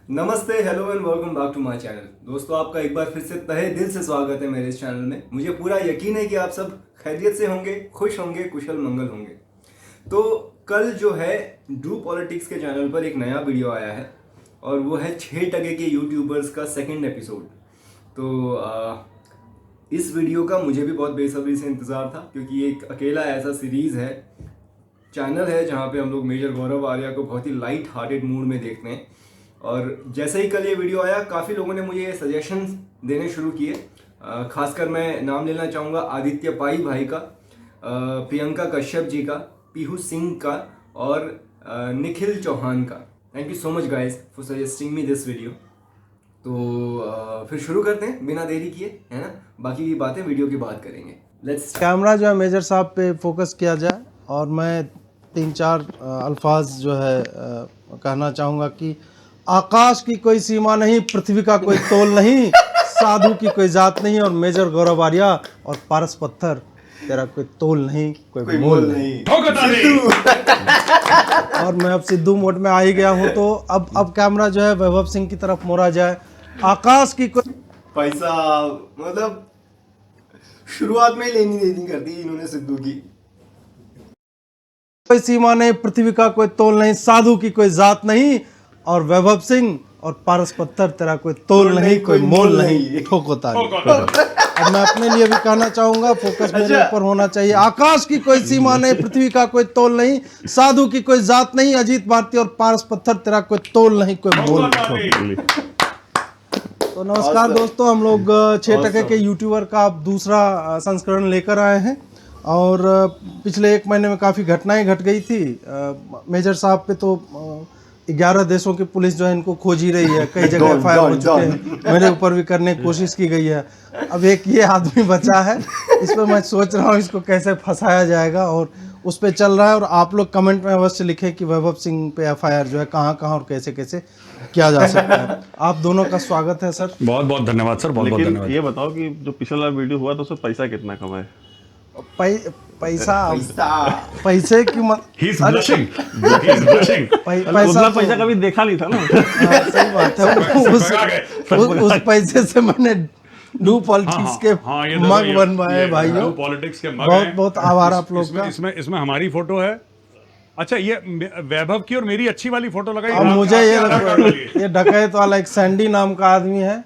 नमस्ते, hello and welcome back to my channel. दोस्तों, आपका एक बार फिर से तहे दिल से स्वागत है मेरे इस चैनल में। मुझे पूरा यकीन है कि आप सब खैरियत से होंगे, खुश होंगे, कुशल मंगल होंगे। तो कल जो है डू पॉलिटिक्स के चैनल पर एक नया वीडियो आया है और वो है 6 टके के यूट्यूबर्स का सेकंड एपिसोड। तो इस वीडियो का मुझे भी बहुत बेसब्री से इंतज़ार था, क्योंकि ये एक अकेला ऐसा सीरीज़ है, चैनल है जहाँ पे हम लोग मेजर गौरव आर्या को बहुत ही लाइट हार्टेड मूड में देखते हैं। और जैसे ही कल ये वीडियो आया, काफ़ी लोगों ने मुझे सजेशन देने शुरू किए। खासकर मैं नाम लेना चाहूँगा आदित्य पाई भाई का, प्रियंका कश्यप जी का, पीहू सिंह का और निखिल चौहान का। Thank you so much guys for suggesting me this video. तो फिर शुरू करते हैं बिना देरी किए, है ना। बाकी की बातें वीडियो के बाद करेंगे। लेट्स कैमरा जो है मेजर साहब पे फोकस किया जाए और मैं 3-4 अल्फाज जो है कहना चाहूँगा कि आकाश की कोई सीमा नहीं, पृथ्वी का कोई तोल नहीं, साधु की कोई जात नहीं और मेजर गौरव आर्या और पारस पत्थर तेरा कोई तोल नहीं, कोई मोल नहीं। और मैं अब सिद्धू मोड में आ ही गया हूँ, तो अब कैमरा जो है वैभव सिंह की तरफ मोड़ा जाए। आकाश की कोई पैसा मतलब शुरुआत में ही लेनी देनी कर दी इन्होंने सिद्धू की। कोई सीमा नहीं, पृथ्वी का कोई तोल नहीं, साधु की कोई जात नहीं और वैभव सिंह और पारस पत्थर तेरा कोई तोल नहीं, कोई मोल नहीं। ठोको ताली। अब मैं अपने लिए भी कहना चाहूंगा, फोकस मेरे ऊपर होना चाहिए। आकाश की कोई सीमा नहीं, पृथ्वी का कोई तोल नहीं, साधु की कोई जात नहीं, अजीत भारती और पारस पत्थर तेरा कोई तोल नहीं, कोई मोल नहीं। तो नमस्कार दोस्तों, हम लोग 6 टके के यूट्यूबर का अब दूसरा संस्करण लेकर आए हैं और पिछले 1 महीने में काफ़ी घटनाएं घट गई थी। मेजर साहब पे तो 11 देशों की पुलिस जो है इनको खोज ही रही है, कई जगह एफआईआर हो चुके हैं, मेरे ऊपर भी करने की कोशिश की गई है। अब एक ये आदमी बचा है, इस पर मैं सोच रहा हूँ इसको कैसे फंसाया जाएगा और उस पर चल रहा है। और आप लोग कमेंट में अवश्य लिखें कि वैभव सिंह पे एफआईआर जो है कहाँ कहाँ और कैसे कैसे किया जा सकता है। आप दोनों का स्वागत है सर। बहुत बहुत धन्यवाद सर, बहुत बहुत धन्यवाद। ये बताओ कि जो पिछला वीडियो हुआ तो उसमें पैसा कितना कमाए? पैसे की He is blushing. He is blushing. पैसा कभी देखा नहीं था ना। सही बात है। उस पैसे से मैंने डू पॉलिटिक्स के मग बनवाए भाइयों। डू पॉलिटिक्स के मग बहुत हैं। बहुत आभार आप लोग का। इसमें हमारी फोटो है। अच्छा, ये वैभव की और मेरी अच्छी वाली फोटो लगाई। अब मुझे ये डकैत वाला एक सैंडी नाम का आदमी है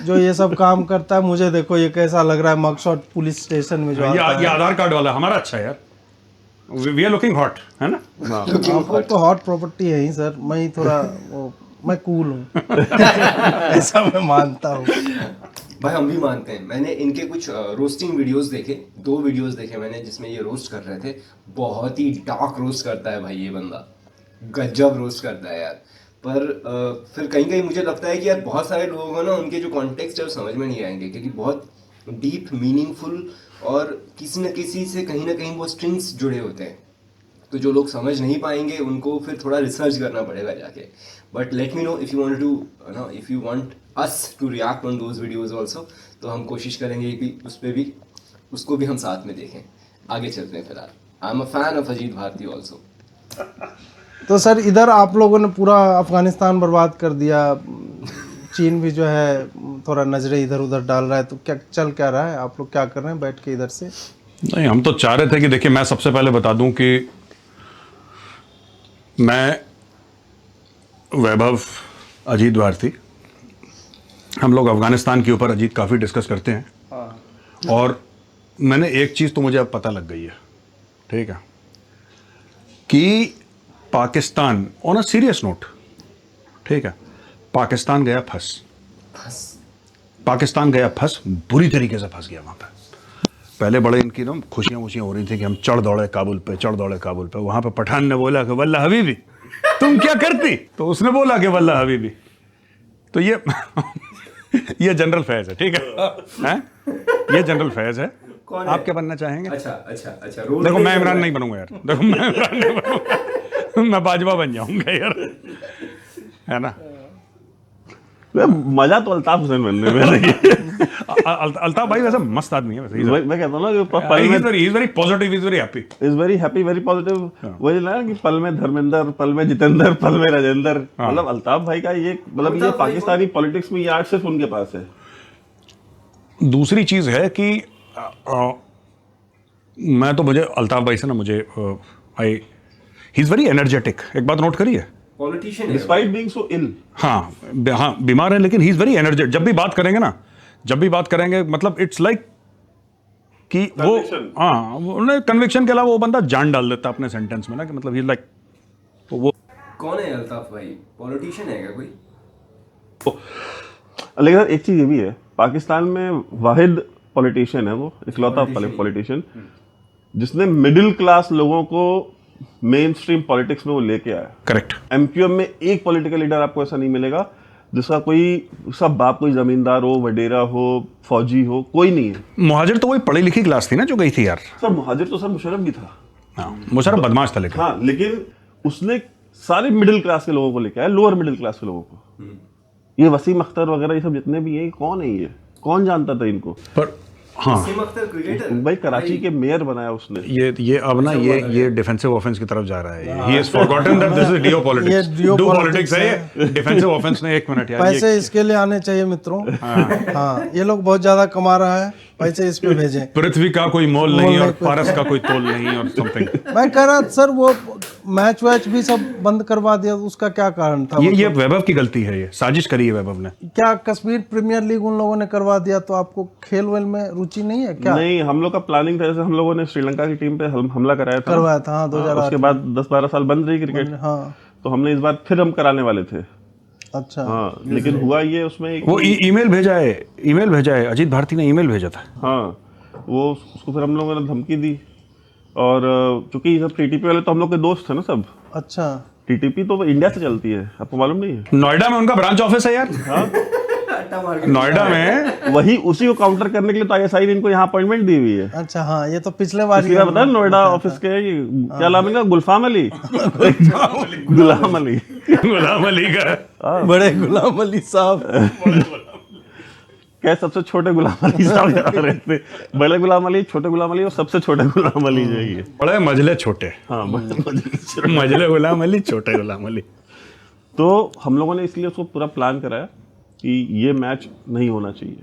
जो ये सब काम करता है। मुझे देखो ये कैसा लग रहा है, मगशॉट पुलिस स्टेशन में जो आता है। ये आधार कार्ड वाला हमारा अच्छा है यार। वी आर लुकिंग हॉट, है ना। आप लोग तो हॉट प्रॉपर्टी है ही सर, मैं ही थोड़ा मैं कूल हूँ ऐसा मैं मानता हूँ भाई। हम भी मानते हैं। मैंने इनके कुछ रोस्टिंग वीडियोस देखे, 2 वीडियोस देखे मैंने जिसमें ये रोस्ट कर रहे थे। बहुत ही डार्क रोस्ट करता है भाई ये बंदा, गजब रोस्ट करता है यार। पर फिर कहीं कहीं मुझे लगता है कि यार बहुत सारे लोगों को ना उनके जो कॉन्टेक्स्ट है वो समझ में नहीं आएंगे, क्योंकि बहुत डीप, मीनिंगफुल और किसी न किसी से कहीं ना कहीं वो स्ट्रिंग्स जुड़े होते हैं। तो जो लोग समझ नहीं पाएंगे उनको फिर थोड़ा रिसर्च करना पड़ेगा जाके। But let me know if you want to know if you want us to react on those videos also, तो हम कोशिश करेंगे कि उस पर भी उसको भी हम साथ में देखें। आगे चलते हैं। फिलहाल I am a fan of Ajeet Bharti also. तो सर इधर आप लोगों ने पूरा अफगानिस्तान बर्बाद कर दिया, चीन भी जो है थोड़ा नजरें इधर उधर डाल रहा है, तो क्या चल क्या रहा है? आप लोग क्या कर रहे हैं बैठ के इधर से? नहीं, हम तो चाह रहे थे कि देखिए, मैं सबसे पहले बता दूं कि मैं, वैभव, अजीत भारती, हम लोग अफगानिस्तान के ऊपर अजीत काफ़ी डिस्कस करते हैं। और मैंने एक चीज़ तो मुझे अब पता लग गई है, ठीक है, कि Pakistan, on a serious note, ठीक है, पाकिस्तान गया फंस। पाकिस्तान गया फंस, बुरी तरीके से फंस गया वहाँ पे। पहले बड़े इनकी ना खुशियाँ हो रही थी कि हम चढ़ दौड़े काबुल पे। वहाँ पे पठान ने बोला कि वल्ला हबीबी तुम क्या करती, तो उसने बोला कि वल्ला हबीबी। तो ये जनरल फैज है, ठीक है? ये जनरल फैज है। आप क्या बनना चाहेंगे? अच्छा देखो, मैं इमरान नहीं बनूंगा यार। देखो, मैं इमरान नहीं बनूंगा, मैं बाजवा बन जाऊंगा यार, है ना। मजा तो अल्ताफ हुसैन बनने में नहीं है। अल्ताफ भाई वैसे मस्त आदमी है वैसे। मैं कहता हूँ ना कि पल he में is very positive, he is very happy. Is very happy, very positive. वही ना कि पल में धर्मेंद्र, पल में जितेंद्र, पल में राजेंद्र। मतलब अल्ताफ भाई का ये मतलब ये पाकिस्तानी पॉलिटिक्स में ये आर्ट सिर्फ उनके पास है। दूसरी चीज है कि मैं तो मुझे अल्ताफ भाई से ना मुझे आई ही इज वेरी एनर्जेटिक। एक बात नोट करिए, पॉलिटिशियन है। डिस्पाइट बीइंग सो इल। हाँ हाँ बीमार है लेकिन ही इज वेरी एनर्जेटिक। जब भी बात करेंगे ना, जब भी बात करेंगे मतलब इट्स लाइक कि वो हाँ उन्हें कन्विक्शन के अलावा वो बंदा जान डाल देता है अपने सेंटेंस में ना, कि मतलब ही लाइक वो। कौन है अल्ताफ भाई? पॉलिटिशियन है क्या कोई? लेकिन एक चीज ये भी है, पाकिस्तान में वाहिद पॉलिटिशियन है वो, इकलौता पॉलिटिशियन जिसने मिडिल क्लास लोगों को मेन स्ट्रीम पॉलिटिक्स में वो लेके आया। करेक्ट। एमक्यूएम में एक पॉलिटिकल लीडर आपको ऐसा नहीं मिलेगा जिसका उसका बाप कोई जमींदार हो, वडेरा हो, फौजी हो, कोई नहीं है। मुहाजिर तो वही पढ़ी लिखी क्लास थी ना जो गई थी यार। सर मुहाजिर तो सर मुशर्रफ भी था। हाँ मुशर्रफ बदमाश था लेकिन। हाँ लेकिन उसने सारे मिडिल क्लास के लोगों को लेके आया, लोअर मिडिल क्लास के लोगों को। ये वसीम अख्तर वगैरह ये सब जितने भी हैं, कौन है ये? कौन जानता था इनको? पर हाँ वसीम अख्तर क्रिकेटर भाई कराची के मेयर बनाया उसने। ये अब ना ये डिफेंसिव ऑफेंस की तरफ जा रहा है। He has forgotten that this is डियो पॉलिटिक्स। ये डू पॉलिटिक्स है ये, डिफेंसिव ऑफेंस ने। एक मिनट यार, पैसे इसके लिए आने चाहिए मित्रों। हाँ ये लोग बहुत ज्यादा कमा रहा है, पैसे इस पे भेजें। पृथ्वी का कोई मोल नहीं और पारस का कोई तोल नहीं और समथिंग। मैं कह रहा सर वो मैच वैच भी सब बंद करवा दिया, उसका क्या कारण था? ये वैभव की गलती है, ये साजिश करी है वैभव ने। क्या कश्मीर प्रीमियर लीग उन लोगों ने करवा दिया तो आपको खेल वेल में रुचि नहीं है क्या? नहीं, हम लोग का प्लानिंग था, जैसे हम लोगों ने श्रीलंका की टीम पे हमला कराया था। करवाया था हाँ 2008। उसके बाद 10-12 साल बंद रही क्रिकेट। हाँ तो हमने इस बार फिर हम कराने वाले थे। अच्छा हाँ लेकिन हुआ ये उसमें वो ईमेल भेजा है अजीत भारती ने ईमेल भेजा था। हाँ वो उसको फिर हम लोगों ने धमकी दी। और चूंकि सब टीटीपी वाले तो हम लोग के दोस्त थे ना सब। अच्छा टीटीपी तो इंडिया से चलती है, आपको मालूम नहीं है? नोएडा में उनका ब्रांच ऑफिस है यार। हाँ नोएडा में वही उसी को काउंटर करने के लिए तो आईएसआई ने इनको यहाँ अपॉइंटमेंट दी हुई है। अच्छा हाँ ये तो पिछले बार इसलिए पता है नोएडा ऑफिस के क्या नाम है? गुलफाम अली। गुलाम अली। गुलाम अली का बड़े गुलाम अली साहब। क्या सबसे छोटे गुलाम अली साहब यहाँ रहते? बड़े गुलाम अली, छोटे गुलाम अली और सबसे छोटे गुलाम अली जो है ये। बड़े मजले छोटे। हाँ मजले गुलाम अली, छोटे गुलाम अली। तो हम लोगों ने इसलिए उसको पूरा प्लान कराया कि ये मैच नहीं होना चाहिए,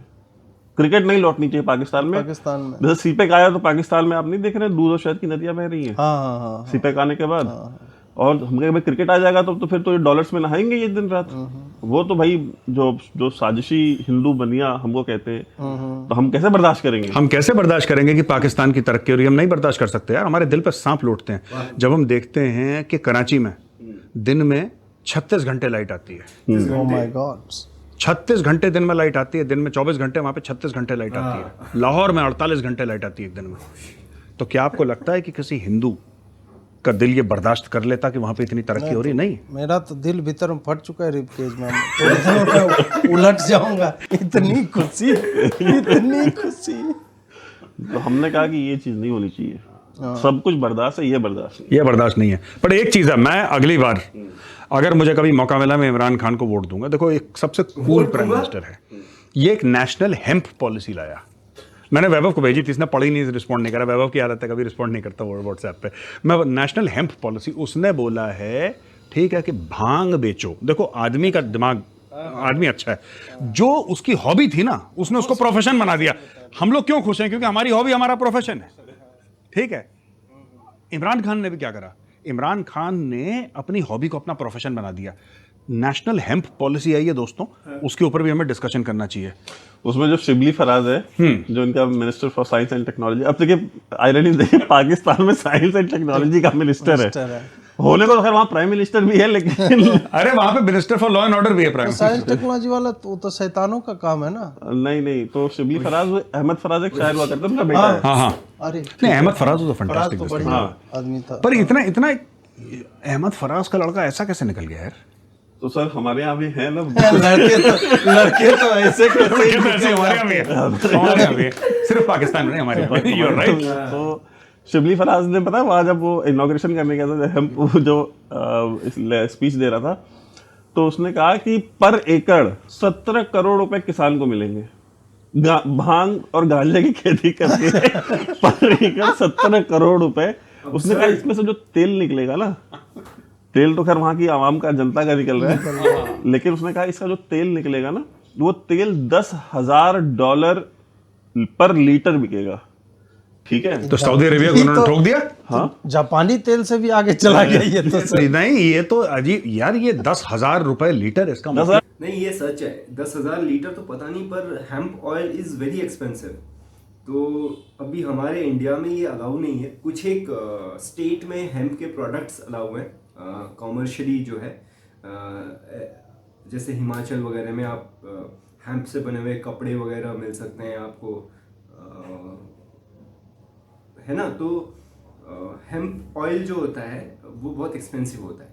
क्रिकेट नहीं लौटनी चाहिए पाकिस्तान में। जैसे सीपेक आया तो पाकिस्तान में आप नहीं देख रहे दूध और शहद की नदियां बह रही हैं। हाँ। सीपेक आने के बाद और हम कहे भाई क्रिकेट आ जाएगा तो फिर तो ये डॉलर्स में नहाएंगे ये दिन रात। वो तो भाई जो साजिशी हिंदू बनिया हमको कहते हैं, तो हम कैसे बर्दाश्त करेंगे? हम कैसे बर्दाश्त करेंगे कि पाकिस्तान की तरक्की हो रही है? हम नहीं बर्दाश्त कर सकते यार, हमारे दिल पर सांप लौटते हैं जब हम देखते हैं कि कराची में दिन में 36 घंटे लाइट आती है। Oh my God. 36 घंटे दिन में लाइट आती है, दिन में 24 घंटे, वहां पे 36 घंटे लाइट आती है। लाहौर में 48 घंटे लाइट आती है एक दिन में। तो क्या आपको लगता है कि किसी हिंदू का दिल ये बर्दाश्त कर लेता कि वहां पे इतनी तरक्की हो रही? नहीं। मेरा तो दिल भीतर में फट चुका है रिबकेज में, तो उलट जाऊंगा। इतनी खुशी। तो हमने कहा कि ये चीज नहीं होनी चाहिए, सब कुछ बर्दाश्त है, ये बर्दाश्त नहीं। ये बर्दाश्त नहीं है। पर एक चीज है, मैं अगली बार अगर मुझे कभी मौका मिला मैं इमरान खान को वोट दूंगा। देखो एक सबसे कूल प्राइम मिनिस्टर है, ये एक नेशनल हेम्प पॉलिसी लाया। मैंने वैभव को भेजी थी, इसने पढ़ी नहीं, रिस्पॉन्ड नहीं करा। वैभव की आदत है कभी रिस्पॉन्ड नहीं करता व्हाट्सएप पे। मैं नेशनल हेम्प पॉलिसी, उसने बोला है ठीक है कि भांग बेचो। देखो आदमी का दिमाग, आदमी अच्छा है, जो उसकी हॉबी थी ना उसने उसको प्रोफेशन बना दिया। हम लोग क्यों खुश हैं? क्योंकि हमारी हॉबी हमारा प्रोफेशन है। ठीक है, इमरान खान ने भी क्या करा? इमरान खान ने अपनी हॉबी को अपना प्रोफेशन बना दिया। नेशनल हेम्प पॉलिसी आई है दोस्तों, उसके ऊपर भी हमें डिस्कशन करना चाहिए। उसमें जो शिबली फराज है, जो इनका minister for science and technology, अब देखिए आयरनी देखिए, पाकिस्तान में साइंस एंड टेक्नोलॉजी का मिनिस्टर है। होने को तो खैर वहाँ प्राइम मिनिस्टर भी है, लेकिन अरे वहाँ पे minister for law and order भी है प्राइम। साइंस टेक्नोलॉजी वाला तो शैतानों का काम है ना। नहीं, तो शिबली फराज, अहमद फराज एक शायर हुआ करता है, उनका बेटा है। हाँ अरे नहीं, अहमद फराज तो फैंटास्टिक आदमी था। पर इतना अहमद फराज का लड़का ऐसा कैसे निकल गया यार? तो सर हमारे यहाँ भी है ना लड़के तो ऐसे हमारे यहाँ भी है। सिर्फ पाकिस्तान में नहीं, हमारे यहाँ भी। You're right। तो शिबली फराज ने पता है वहाँ जब वो इनॉग्रेशन करने गया था, हम जो स्पीच दे रहा था, तो उसने कहा कि पर एकड़ 17 करोड़ रुपए किसान को मिलेंगे। भांग और गांजे की खेती करके पर एकड़ 17 करोड़ रुपए। उसने कहा इसमें से जो तेल निकलेगा ना, तेल तो खैर वहां की आवाम का, जनता का निकल रहा है, लेकिन उसने कहा इसका जो तेल निकलेगा ना, वो तेल $10,000 पर लीटर बिकेगा। ठीक है, तो सऊदी अरेबिया को उन्होंने ठोक दिया। हाँ, जापानी तेल से भी आगे चला गया ये तो। नहीं, ये तो अजीब यार, ये 10,000 रुपए लीटर, इसका मतलब नहीं, ये सच है। 10,000 लीटर तो पता नहीं, पर hemp oil is very expensive. तो अभी हमारे इंडिया में ये अलाउ नहीं है। कुछ एक स्टेट में हेम्प के प्रोडक्ट्स अलाउ हैं कॉमर्शियली जो है, जैसे हिमाचल वगैरह में आप हेम्प से बने हुए कपड़े वगैरह मिल सकते हैं आपको, है ना। तो हेम्प ऑयल जो होता है वो बहुत एक्सपेंसिव होता है,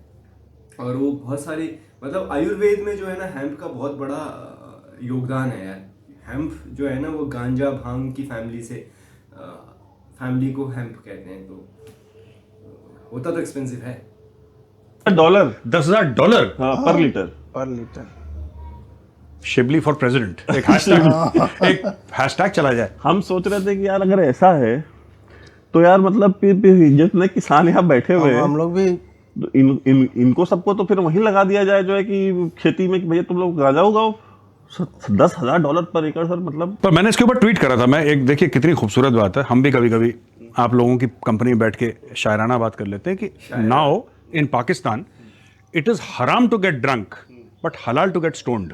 और वो बहुत सारे, मतलब आयुर्वेद में जो है ना हेम्प का बहुत बड़ा योगदान है यार। हेम्प जो है ना वो गांजा भांग की फैमिली से, फैमिली को हेम्प कहते हैं। तो होता तो एक्सपेंसिव है। $10,000 $10,000 हाँ पर लीटर। पर लीटर। शिबली फॉर प्रेसिडेंट, एक हैशटैग चला जाए। हम सोच रहे थे कि यार अगर ऐसा है तो यार मतलब फिर जितने किसान यहाँ बैठे हुए हैं, हम लोग भी तो इनको सबको तो फिर वहीं लगा दिया जाए जो है कि खेती में, कि भैया तुम लोग गांजा उगाओ। $10,000 पर एकड़ सर, मतलब। पर मैंने इसके ऊपर ट्वीट करा था मैं, एक देखिए कितनी खूबसूरत बात है। हम भी कभी कभी आप लोगों की कंपनी में बैठ के शायराना बात कर लेते हैं कि now in Pakistan it is हराम टू गेट ड्रंक बट हलाल टू गेट स्टोन्ड।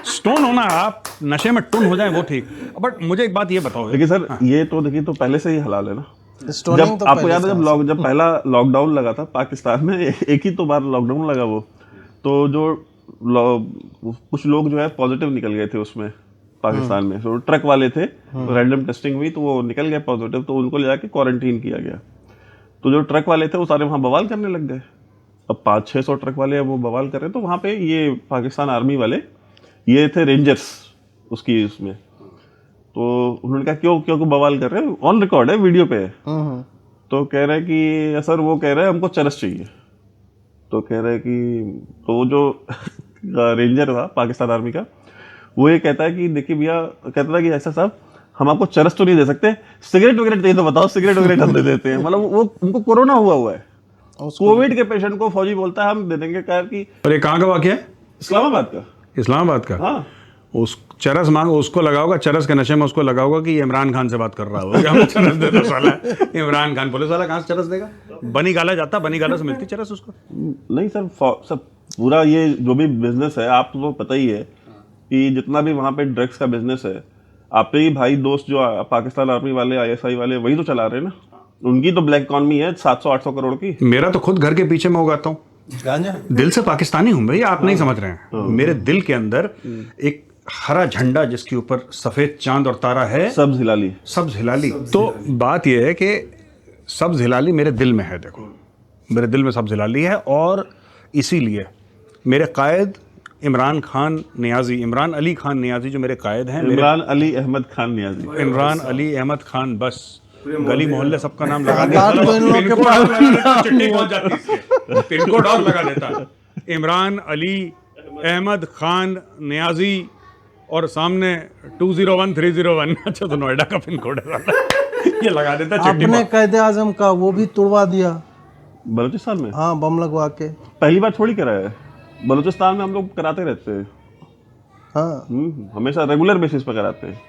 स्टोन होना, आप नशे में टुन हो जाए वो ठीक, बट मुझे एक बात ये बताओ। देखिए सर, ये तो देखिए तो पहले से ही हलाल है ना। स्टोनिंग जब तो आपको पहले याद है जब पहला लॉकडाउन लगा था पाकिस्तान में, एक ही तो बार लॉकडाउन लगा वो, तो जो कुछ लोग जो है पॉजिटिव निकल गए थे उसमें पाकिस्तान में। तो ट्रक वाले थे, रैंडम टेस्टिंग हुई तो वो निकल गए पॉजिटिव, तो उनको ले जाके क्वारंटीन किया गया। तो जो ट्रक वाले थे वो सारे वहाँ बवाल करने लग गए। अब 500-600 ट्रक वाले वो बवाल कर रहे हैं। तो वहाँ पे ये पाकिस्तान आर्मी वाले, ये थे रेंजर्स उसकी उसमें, तो उन्होंने कहा क्यों क्यों बवाल कर रहे हैं, ऑन रिकॉर्ड है, वीडियो पे है। तो कह रहे हैं कि सर, वो कह रहे हैं हमको चरस चाहिए। तो कह रहे हैं कि, तो जो रेंजर था पाकिस्तान आर्मी का, वो ये कहता है कि देखिए भैया, कहता था कि ऐसा साहब हम आपको चरस तो नहीं दे सकते, सिगरेट वगैरह चाहिए तो बताओ, सिगरेट वगैरह हम दे देते हैं। मतलब वो उनको कोरोना हुआ है, कोविड के पेशेंट को फौजी बोलता है हम दे देंगे। कह कि और ये कहाँ का वाकया है? इस्लामाबाद का। हाँ, उस चरस मांग उसको लगा होगा, चरस के नशे में उसको लगा होगा कि ये इमरान खान से बात कर रहा होगा, हम चरस दे दो साला। इमरान खान पुलिस वाला कहाँ से चरस देगा? बनी गाला जाता, बनी गाला से मिलती चरस उसको। नहीं सर, सब पूरा ये जो भी बिजनेस है, आपको तो पता ही है कि जितना भी वहाँ पे ड्रग्स का बिजनेस है, आपके ही भाई दोस्त जो पाकिस्तान आर्मी वाले, ISI वाले, वही तो चला रहे हैं ना। उनकी तो ब्लैक इकॉनमी है 700-800 करोड़ की। मेरा तो खुद घर के पीछे मैं उगाता हूँ गांजा। दिल से पाकिस्तानी हूँ भाई, आप नहीं समझ रहे हैं। मेरे दिल के अंदर एक हरा झंडा जिसके ऊपर सफेद चांद और तारा है, सब्ज हिलाली। सब्ज हिलाली। तो बात यह है कि सब्ज हिलाली मेरे दिल में है। देखो, मेरे दिल में सब्ज हिलाली है, और इसीलिए मेरे कायद इमरान अली खान नियाजी जो मेरे कायद हैं, इमरान अली अहमद खान नियाजी, इमरान अली अहमद खान, बस गली मोहल्ले सबका नाम लगा तो इन लोगों के पास चिट्ठी पहुंच जाती है, पिन कोड और लगा देता। इमरान अली अहमद खान नियाजी और सामने 201-301। अच्छा, तो नोएडा का पिन कोड है ये लगा देता चिट्ठी। अपने कायदे आजम का वो भी तुड़वा दिया बलूचिस्तान में। हाँ, बम लगवा के। पहली बार थोड़ी कराया है, बलूचिस्तान में हम लोग कराते रहते हैं। हाँ, हमेशा रेगुलर बेसिस पर कराते हैं।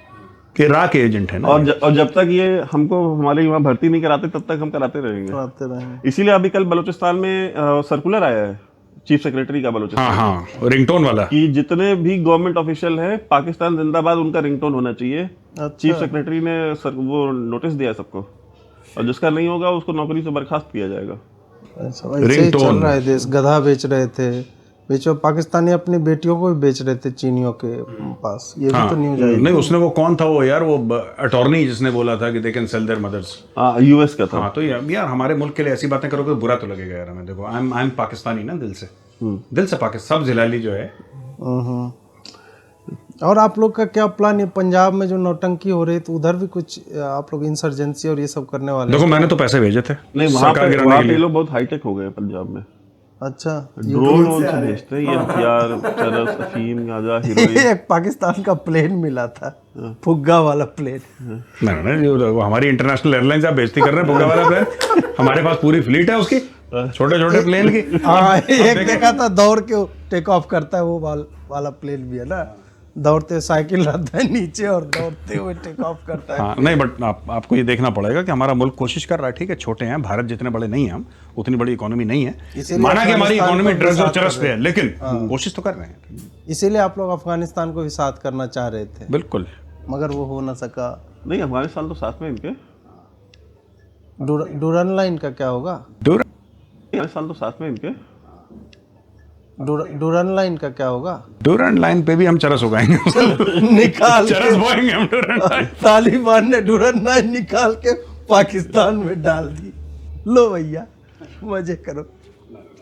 इराक के एजेंट है ना। और जब तक ये हमको हमारे वहाँ भर्ती नहीं कराते तब तक हम कराते रहेंगे। इसीलिए अभी कल बलूचिस्तान में सर्कुलर आया है चीफ सेक्रेटरी का बलूचिस्तान। हाँ, रिंगटोन वाला, कि जितने भी गवर्नमेंट ऑफिशियल है, पाकिस्तान जिंदाबाद उनका रिंगटोन होना चाहिए। चीफ सेक्रेटरी ने वो नोटिस दिया सबको, और जिसका नहीं होगा उसको नौकरी से बर्खास्त किया जाएगा। ऐसे ही चल रहा है देश। गधा बेच रहे थे, बेचो पाकिस्तानी अपनी बेटियों को भी बेच रहे थे चीनियों के पास। ये भी तो न्यूज आई। नहीं, उसने वो कौन था वो यार, वो अटॉर्नी जिसने बोला था कि they can sell their mothers. US का था। हाँ, तो यार हमारे मुल्क के लिए ऐसी बातें करोगे बुरा तो लगेगा यार हमें। देखो, आई एम पाकिस्तानी ना, दिल से पाकिस्तान। सब्ज हिलाली जो है। और आप लोग का क्या प्लान है? पंजाब में जो नौटंकी हो रही, तो उधर भी कुछ आप लोग इंसर्जेंसी और ये सब करने वाले? देखो, मैंने तो पैसे भेजे थे नहीं, वहाँ पे ये लोग बहुत हाईटेक हो गए पंजाब में। अच्छा ड्रोन उनसे भेजते हैं ये हथियार, चरस, अफीम, गांजा, हीरोइन। एक पाकिस्तान का प्लेन मिला था, फुग्गा वाला प्लेन। नहीं नहीं, जो हमारी इंटरनेशनल एयरलाइंस आप बेइज्जती कर रहे हैं बुग्गा वाला प्लेन, हमारे पास पूरी फ्लीट है उसकी, छोटे छोटे प्लेन की। हाँ, एक देखा था दौड़ के टेक ऑफ करता है, वो वाला प्लेन भी है ना, दौड़ते साइकिल रहता है नीचे और दौड़ते हुए टेक ऑफ करता है। हाँ नहीं, बट आपको ये देखना पड़ेगा कि हमारा मुल्क कोशिश कर रहा है, ठीक है छोटे हैं, भारत जितने बड़े नहीं हैं हम, उतनी बड़ी इकोनॉमी नहीं है, इसीलिए माना कि हमारी अफगानिस्तान इकोनॉमी को ड्रग्स और साथ चरस कर पे रहे है, लेकिन कोशिश तो कर रहे हैं। इसीलिए आप लोग अफगानिस्तान को भी साथ करना चाह रहे थे, बिल्कुल। मगर वो हो ना सका। नहीं, अफगानिस्तान तो साथ में इनके। डूरन लाइन का क्या होगा? अफगानिस्तान तो साथ में इनके। डूरन लाइन का क्या होगा? डूरंट लाइन पे भी हम चरस उगाएंगे, निकाल चरस बोएंगे हम डूरंट लाइन। तालिबान ने डूरन लाइन निकाल के पाकिस्तान में डाल दी। लो भैया मजे करो।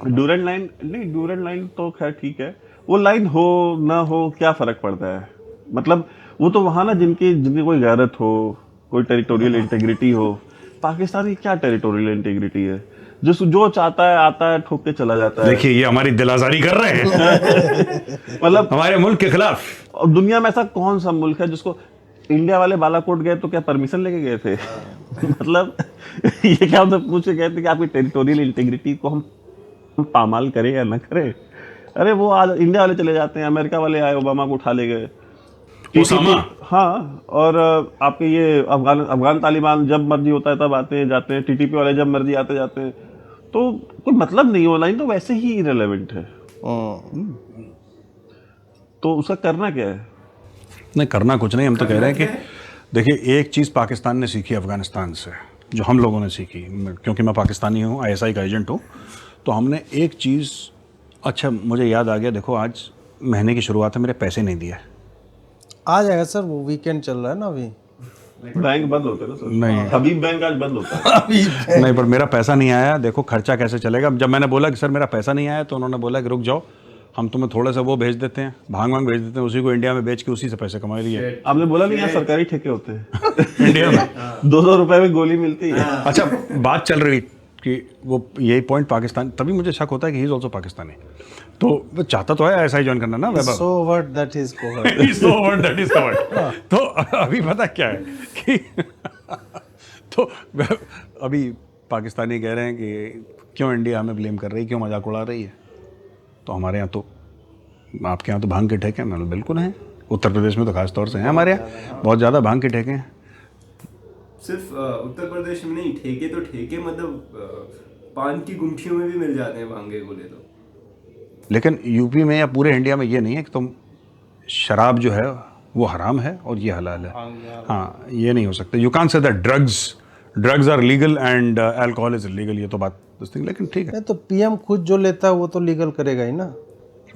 डूरन लाइन नहीं, डूरन लाइन तो खैर ठीक है, वो लाइन हो ना हो क्या फर्क पड़ता है, मतलब वो तो वहाँ ना जिनकी कोई गैरत हो, कोई टेरिटोरियल इंटीग्रिटी हो। पाकिस्तान की क्या टेरिटोरियल इंटीग्रिटी है? जो चाहता है आता है, ठोक के चला जाता है। देखिए ये हमारी दिलाजारी कर रहे हैं मतलब हमारे मुल्क के खिलाफ। और दुनिया में ऐसा कौन सा मुल्क है जिसको, इंडिया वाले बालाकोट गए तो क्या परमिशन लेके गए थे? मतलब ये क्या मतलब पूछ के गए थे कि आपकी टेरिटोरियल इंटीग्रिटी को हम पामाल करें या ना करें? अरे वो आज इंडिया वाले चले जाते हैं, अमेरिका वाले आए, ओबामा को उठा ले गए, ओसामा। हाँ, और आपके ये अफगान तालिबान जब मर्जी होता है तब आते हैं जाते हैं, टीटीपी वाले जब मर्जी आते जाते हैं, तो कोई मतलब नहीं, वो लाइन तो वैसे ही इरेलेवेंट है। तो उसका करना क्या है? नहीं करना कुछ नहीं, हम तो कह रहे हैं कि देखिए एक चीज़ पाकिस्तान ने सीखी अफगानिस्तान से, जो हम लोगों ने सीखी, क्योंकि मैं पाकिस्तानी हूँ, आईएसआई का एजेंट हूँ, तो हमने एक चीज़, अच्छा मुझे याद आ गया, देखो आज महीने की शुरुआत है, मेरे पैसे नहीं दिए। आ जाएगा सर, वो वीकेंड चल रहा है ना अभी। बैंक बंद होते हैं ना सर। नहीं हबीब बैंक आज बंद होता है। नहीं, पर मेरा पैसा नहीं आया, देखो खर्चा कैसे चलेगा। जब मैंने बोला कि सर मेरा पैसा नहीं आया, तो उन्होंने बोला कि रुक जाओ, हम तुम्हें थोड़ा सा वो भेज देते हैं, भांग भेज देते हैं, उसी को इंडिया में बेच के उसी से पैसे कमा लिए। आपने बोला नहीं यहाँ सरकारी ठेके होते हैं इंडिया में 200 रुपए में गोली मिलती है। अच्छा बात चल रही कि वो यही पॉइंट पाकिस्तान, तभी मुझे शक होता है कि ही इज ऑल्सो पाकिस्तानी, तो वो चाहता तो है ऐसा ही ज्वाइन करना ना वैभव। So what that is covered. So what that is covered. तो अभी पता क्या है कि तो अभी पाकिस्तानी कह रहे हैं कि क्यों इंडिया हमें ब्लेम कर रही है, क्यों मजाक उड़ा रही है, तो हमारे यहाँ तो, आपके यहाँ तो भांग के ठेके हैं, बिल्कुल हैं, उत्तर प्रदेश में तो खास तौर से हैं, हमारे यहाँ बहुत ज़्यादा भांग के ठेके हैं। सिर्फ उत्तर प्रदेश में नहीं, ठेके तो ठेके, मतलब पान की गुमटियों में भी मिल जाते हैं भांगे गोले तो। लेकिन यूपी में या पूरे इंडिया में ये नहीं है कि तुम शराब जो है वो हराम है और ये हलाल है। हाँ, ये नहीं हो सकता। You can't say that drugs are legal and alcohol is illegal, ये तो बात दोस्ती, लेकिन ठीक है। तो पीएम खुद जो लेता है वो तो लीगल करेगा ही ना।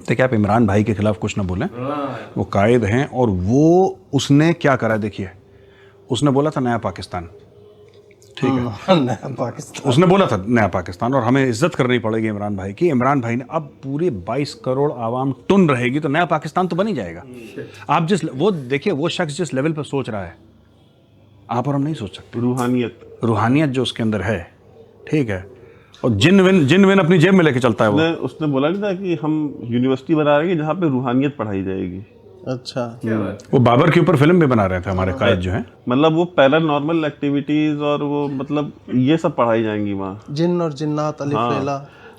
देखिए आप इमरान भाई के खिलाफ कुछ ना बोलें, वो कायद हैं, और वो उसने क्या करा, देखिए उसने बोला था नया पाकिस्तान, ठीक है, नया पाकिस्तान उसने बोला था नया पाकिस्तान, और हमें इज्जत करनी पड़ेगी इमरान भाई की। इमरान भाई ने, अब पूरे 22 करोड़ आवाम टुन रहेगी तो नया पाकिस्तान तो बन ही जाएगा। आप जिस, वो देखिए वो शख्स जिस लेवल पर सोच रहा है, आप और हम नहीं सोच सकते। रूहानियत जो उसके अंदर है, ठीक है, और जिन विन अपनी जेब में लेके चलता है वो। उसने बोला नहीं था कि हम यूनिवर्सिटी बना रहे हैं जहाँ पे रूहानियत पढ़ाई जाएगी। अच्छा, वो बाबर के ऊपर फिल्म भी बना रहे थे हमारे कायद जो है, मतलब वो पैरानॉर्मल एक्टिविटीज और वो मतलब ये सब पढ़ाई जाएंगी वहाँ, जिन और जिन्नात, अलिफ लैला।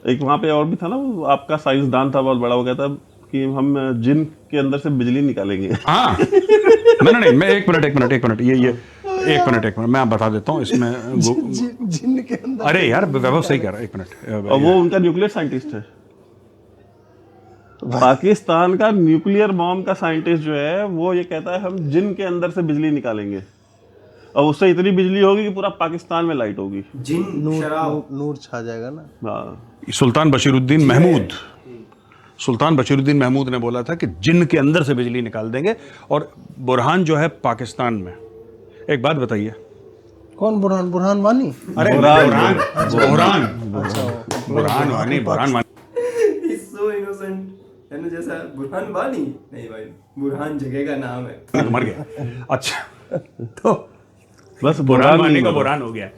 एक वहाँ पे और भी था ना, वो आपका साइंसदान था बहुत बड़ा, हो गया था कि हम जिन के अंदर से बिजली निकालेंगे। हाँ नहीं, मैं एक मिनट ये एक मिनट मैं आप बता देता हूँ इसमें जिन के अंदर। अरे यार वैभव सही कह रहा है, एक मिनट। और वो उनका न्यूक्लियर साइंटिस्ट है, पाकिस्तान का न्यूक्लियर बॉम्ब का साइंटिस्ट जो है, वो ये कहता है हम जिन के अंदर से बिजली निकालेंगे, और उससे इतनी बिजली होगी कि पूरा पाकिस्तान में लाइट होगी। जिन नूर छा जाएगा ना। हाँ, सुल्तान बशीरुद्दीन महमूद ने बोला था कि जिन के अंदर से बिजली निकाल देंगे, और बुरहान जो है पाकिस्तान में। एक बात बताइए, कौन बुरहान वानी? अरे बुरहान वानी सो इनोसेंट है ना, जैसा बुरहान वानी नहीं भाई, बुरहान जगह का नाम है। मर गया। अच्छा तो बस बुरहान वानी का बुरहान हो गया।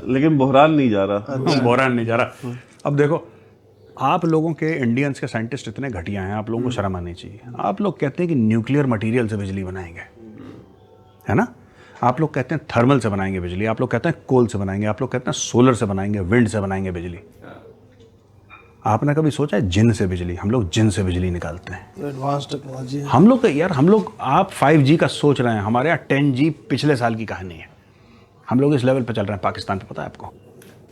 लेकिन बुरहान नहीं जा रहा। बुरहान नहीं जा रहा। अब देखो आप लोगों के इंडियंस के साइंटिस्ट इतने घटिया हैं, आप लोगों को शर्म आनी चाहिए। आप लोग कहते हैं कि न्यूक्लियर मटेरियल से बिजली बनाएंगे, है ना? आप लोग कहते हैं थर्मल से बनाएंगे बिजली, आप लोग कहते हैं कोल से बनाएंगे, आप लोग कहते हैं सोलर से बनाएंगे, विंड से बनाएंगे बिजली। आपने कभी सोचा है जिन से बिजली? हम लोग जिन से बिजली निकालते हैं। एडवांस टेक्नोलॉजी है। हम लोग तो यार, हम लोग, आप 5G का सोच रहे हैं, हमारे यहाँ 10G पिछले साल की कहानी है। हम लोग इस लेवल पे चल रहे हैं पाकिस्तान पे, पता है आपको?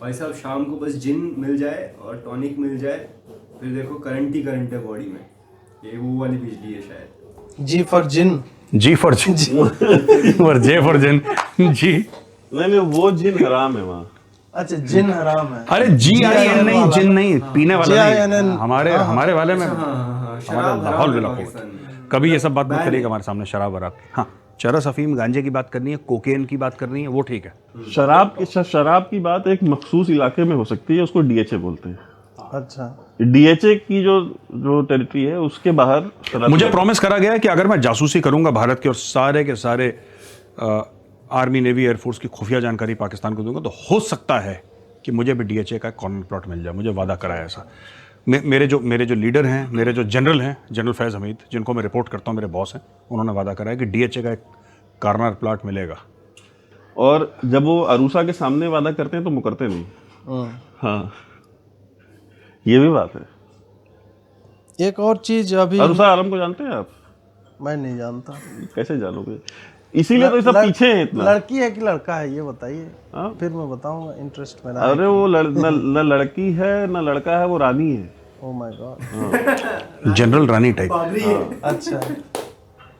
भाई साहब शाम को बस जिन मिल जाए और टॉनिक मिल जाए, फिर देखो करंट ही करंट है बॉडी में। ये वो वाली बिजली है शायद। जी फॉर जिन। जी फॉर जिन और जे फॉर जिन। जी नहीं, वो जिन हराम है वहाँ। अच्छा, जिन हराम है। अरे GIN नहीं, जिन नहीं, पीने वाला नहीं। GINN। हमारे वाले में हाँ, हमारा लाहौल बिला कभी ये सब बात मत करिएगा हमारे सामने, शराब वराब की। हाँ, चरस, अफीम, गांजे की बात करनी है, कोकेन की बात करनी है, वो ठीक है। शराब की बात एक मखसूस इलाके में हो सकती है, उसको DHA बोलते हैं। अच्छा, DHA की जो टेरिटरी है उसके बाहर शराब मुझे प्रॉमिस करा गया है कि अगर मैं जासूसी करूंगा भारत के और सारे के सारे आर्मी, नेवी, एयरफोर्स की खुफिया जानकारी पाकिस्तान को दूंगा, तो हो सकता है कि मुझे भी DHA का कॉर्नर प्लॉट मिल जाए। मुझे वादा करा है ऐसा। मेरे जो लीडर हैं, मेरे जो जनरल हैं, जनरल फैज़ हमीद, जिनको मैं रिपोर्ट करता हूँ, मेरे बॉस हैं, उन्होंने वादा करा है कि DHA का एक कॉर्नर प्लॉट मिलेगा। और जब वो अरूसा के सामने वादा करते हैं तो मुकरते नहीं। हाँ, ये भी बात है। एक और चीज अभी अरूसा आलम को जानते हैं आप? मैं नहीं जानता। कैसे जानोगे? इसीलिए तो ये सब पीछे हैं इतना। लड़की है कि लड़का है ये बताइए, हाँ? फिर मैं बताऊंगा। इंटरेस्ट मेरा। अरे वो न लड़की है न लड़का है, वो रानी है। Oh my God. General Rani type. अच्छा,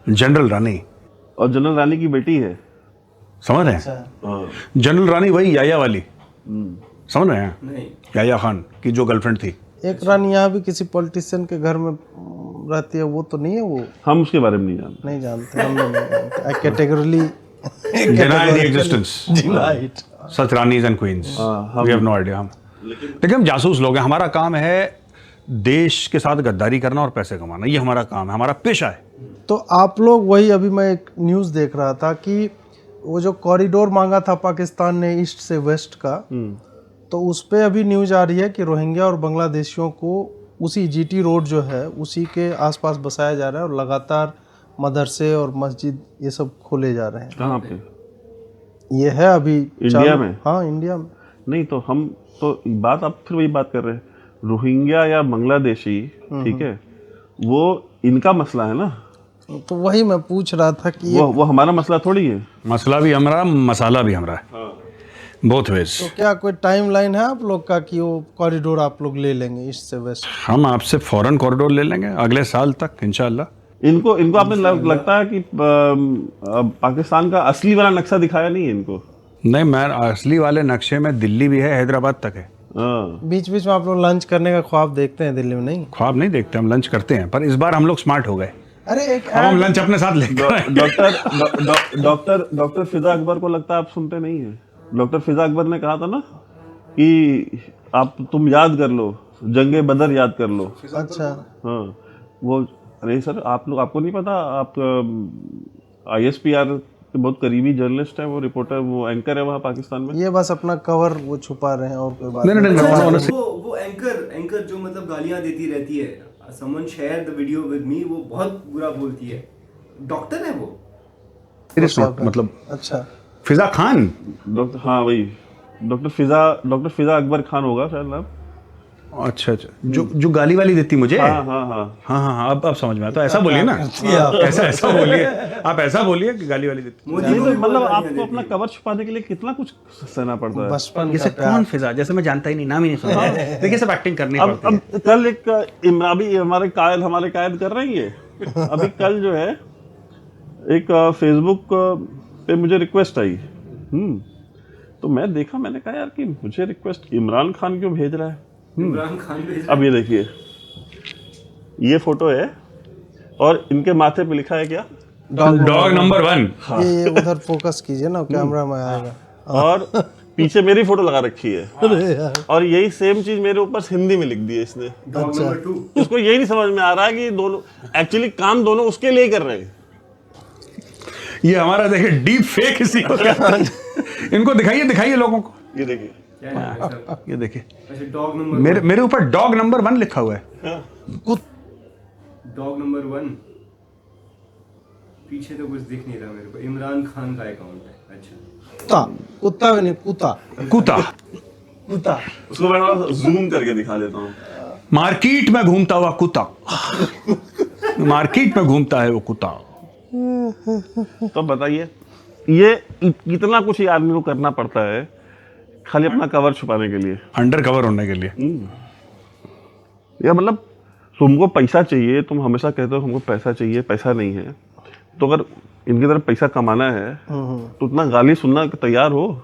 जनरल रानी। और जनरल रानी की बेटी है। समझ रहे हैं? हाँ। जनरल रानी वही याया वाली, समझ रहे हैं? नहीं, याया खान की जो गर्लफ्रेंड थी। एक रानी यहाँ भी किसी पॉलिटिशियन के घर में रहती है, वो तो नहीं है? वो हम उसके बारे में नहीं जानते। नहीं जानते, हम लोग नहीं जानते। आई कैटेगोरली Deny the existence right. such Rani's and queen's. We have no idea। हम लेकिन हम जासूस लोग हैं। हमारा काम है देश के साथ गद्दारी करना और पैसे कमाना, ये हमारा काम है, हमारा पेशा है। तो आप लोग वही, अभी मैं एक न्यूज़ देख रहा था कि वो जो कॉरिडोर मांगा था पाकिस्तान ने ईस्ट से वेस्ट का, तो उस पे अभी न्यूज़ आ रही है कि रोहिंग्या और बांग्लादेशियों को उसी GT रोड जो है उसी के आसपास बसाया जा रहा है, और लगातार मदरसे और मस्जिद ये सब खोले जा रहे हैं। कहाँ पे? ये है अभी इंडिया में? हाँ, इंडिया में। नहीं तो हम तो बात, आप फिर वही बात कर रहे हैं, रोहिंग्या या बांग्लादेशी, ठीक है, वो इनका मसला है ना। तो वही मैं पूछ रहा था कि वो हमारा मसला थोड़ी है। मसला भी हमारा, मसाला भी हमारा है, बोथ वेज। तो क्या कोई टाइमलाइन है आप लोग का कि वो कॉरिडोर आप लोग ले लेंगे ईस्ट से वेस्ट? हम आपसे फौरन कॉरिडोर ले लेंगे अगले साल तक इंशाल्लाह। इनको आपने लगता है कि पाकिस्तान का असली वाला नक्शा दिखाया नहीं है इनको? नहीं, मैं असली वाले नक्शे में दिल्ली भी है, हैदराबाद तक है। बीच बीच में आप लोग लंच करने का ख्वाब देखते हैं दिल्ली में? नहीं, ख्वाब नहीं देखते, हम लंच करते हैं, पर इस बार हम लोग स्मार्ट हो गए। अरे एक अब हम लंच अपने साथ लेकर डॉक्टर फिजा अकबर को लगता है आप सुनते नहीं है। डॉक्टर फिजा अकबर ने कहा था ना कि तुम याद कर लो, जंगे बदर याद कर लो। अच्छा, हाँ, वो अरे सर आपको नहीं पता? आप ISPR के बहुत करीबी जर्नलिस्ट हैं, वो रिपोर्टर, वो एंकर है वहाँ पाकिस्तान में। ये बस अपना कवर वो छुपा रहे हैं और कोई बात नहीं। वो एंकर जो मतलब गालियां देती रहती है, someone share the video with me, वो बहुत बुरा बोलती है। डॉक्टर है वो, मतलब अच्छा, फिजा खान, डॉक्टर, हाँ वही डॉक्टर फिजा अकबर खान होगा शायद नाम। अच्छा, जो गाली वाली देती मुझे। हाँ, अब समझ में आया। तो ऐसा बोलिए ना, ऐसा बोलिए, आप ऐसा बोलिए कि गाली वाली देती। मतलब आपको अपना कवर छुपाने के लिए कितना कुछ सहना पड़ता है। बचपन जैसे कौन फिजा, जैसे मैं जानता ही नहीं, नाम ही नहीं सुना। देखिए, सब एक्टिंग करनी पड़ती है। अब कल एक अभी हमारे कायद कर रही है। अभी कल जो है एक फेसबुक पे मुझे रिक्वेस्ट आई, तो मैं देखा, मैंने कहा यार कि मुझे रिक्वेस्ट इमरान खान क्यों भेज रहा है? इमरान खान भेज। अब ये देखिए, ये फोटो है और इनके माथे पे लिखा है क्या? Dog number 1। ये उधर फोकस कीजिए ना, कैमरा में आएगा। और पीछे मेरी फोटो लगा रखी है, और यही सेम चीज मेरे ऊपर हिंदी में लिख दी है इसने। Dog number 2। इसको यही नहीं समझ में आ रहा है कि दोनों एक्चुअली काम दोनों उसके लिए कर रहे हैं। ये हमारा देखिए डीप फेक इसी को कहते हैं। इनको दिखाइए लोगों को। ये देखिए, क्या नाम है इसका? ये देखिए, अच्छा, डॉग नंबर मेरे ऊपर डॉग नंबर 1 लिखा हुआ है। Dog number 1। पीछे तो कुछ दिख नहीं रहा मेरे को। इमरान खान का अकाउंट है। अच्छा, कुत्ता, कुत्ता भी नहीं, कुत्ता, कुत्ता। कुत्ता। उसको मैं जूम करके दिखा देता हूँ। मार्केट में घूमता हुआ कुत्ता, मार्केट में घूमता है वो कुत्ता। तो बताइए, ये कितना कुछ ये आदमी को करना पड़ता है खाली अपना कवर छुपाने के लिए, अंडर कवर होने के लिए। या मतलब तुमको पैसा चाहिए, तुम हमेशा कहते हो हमको पैसा चाहिए, पैसा नहीं है, तो अगर इनकी तरफ पैसा कमाना है तो उतना गाली सुनना तैयार हो?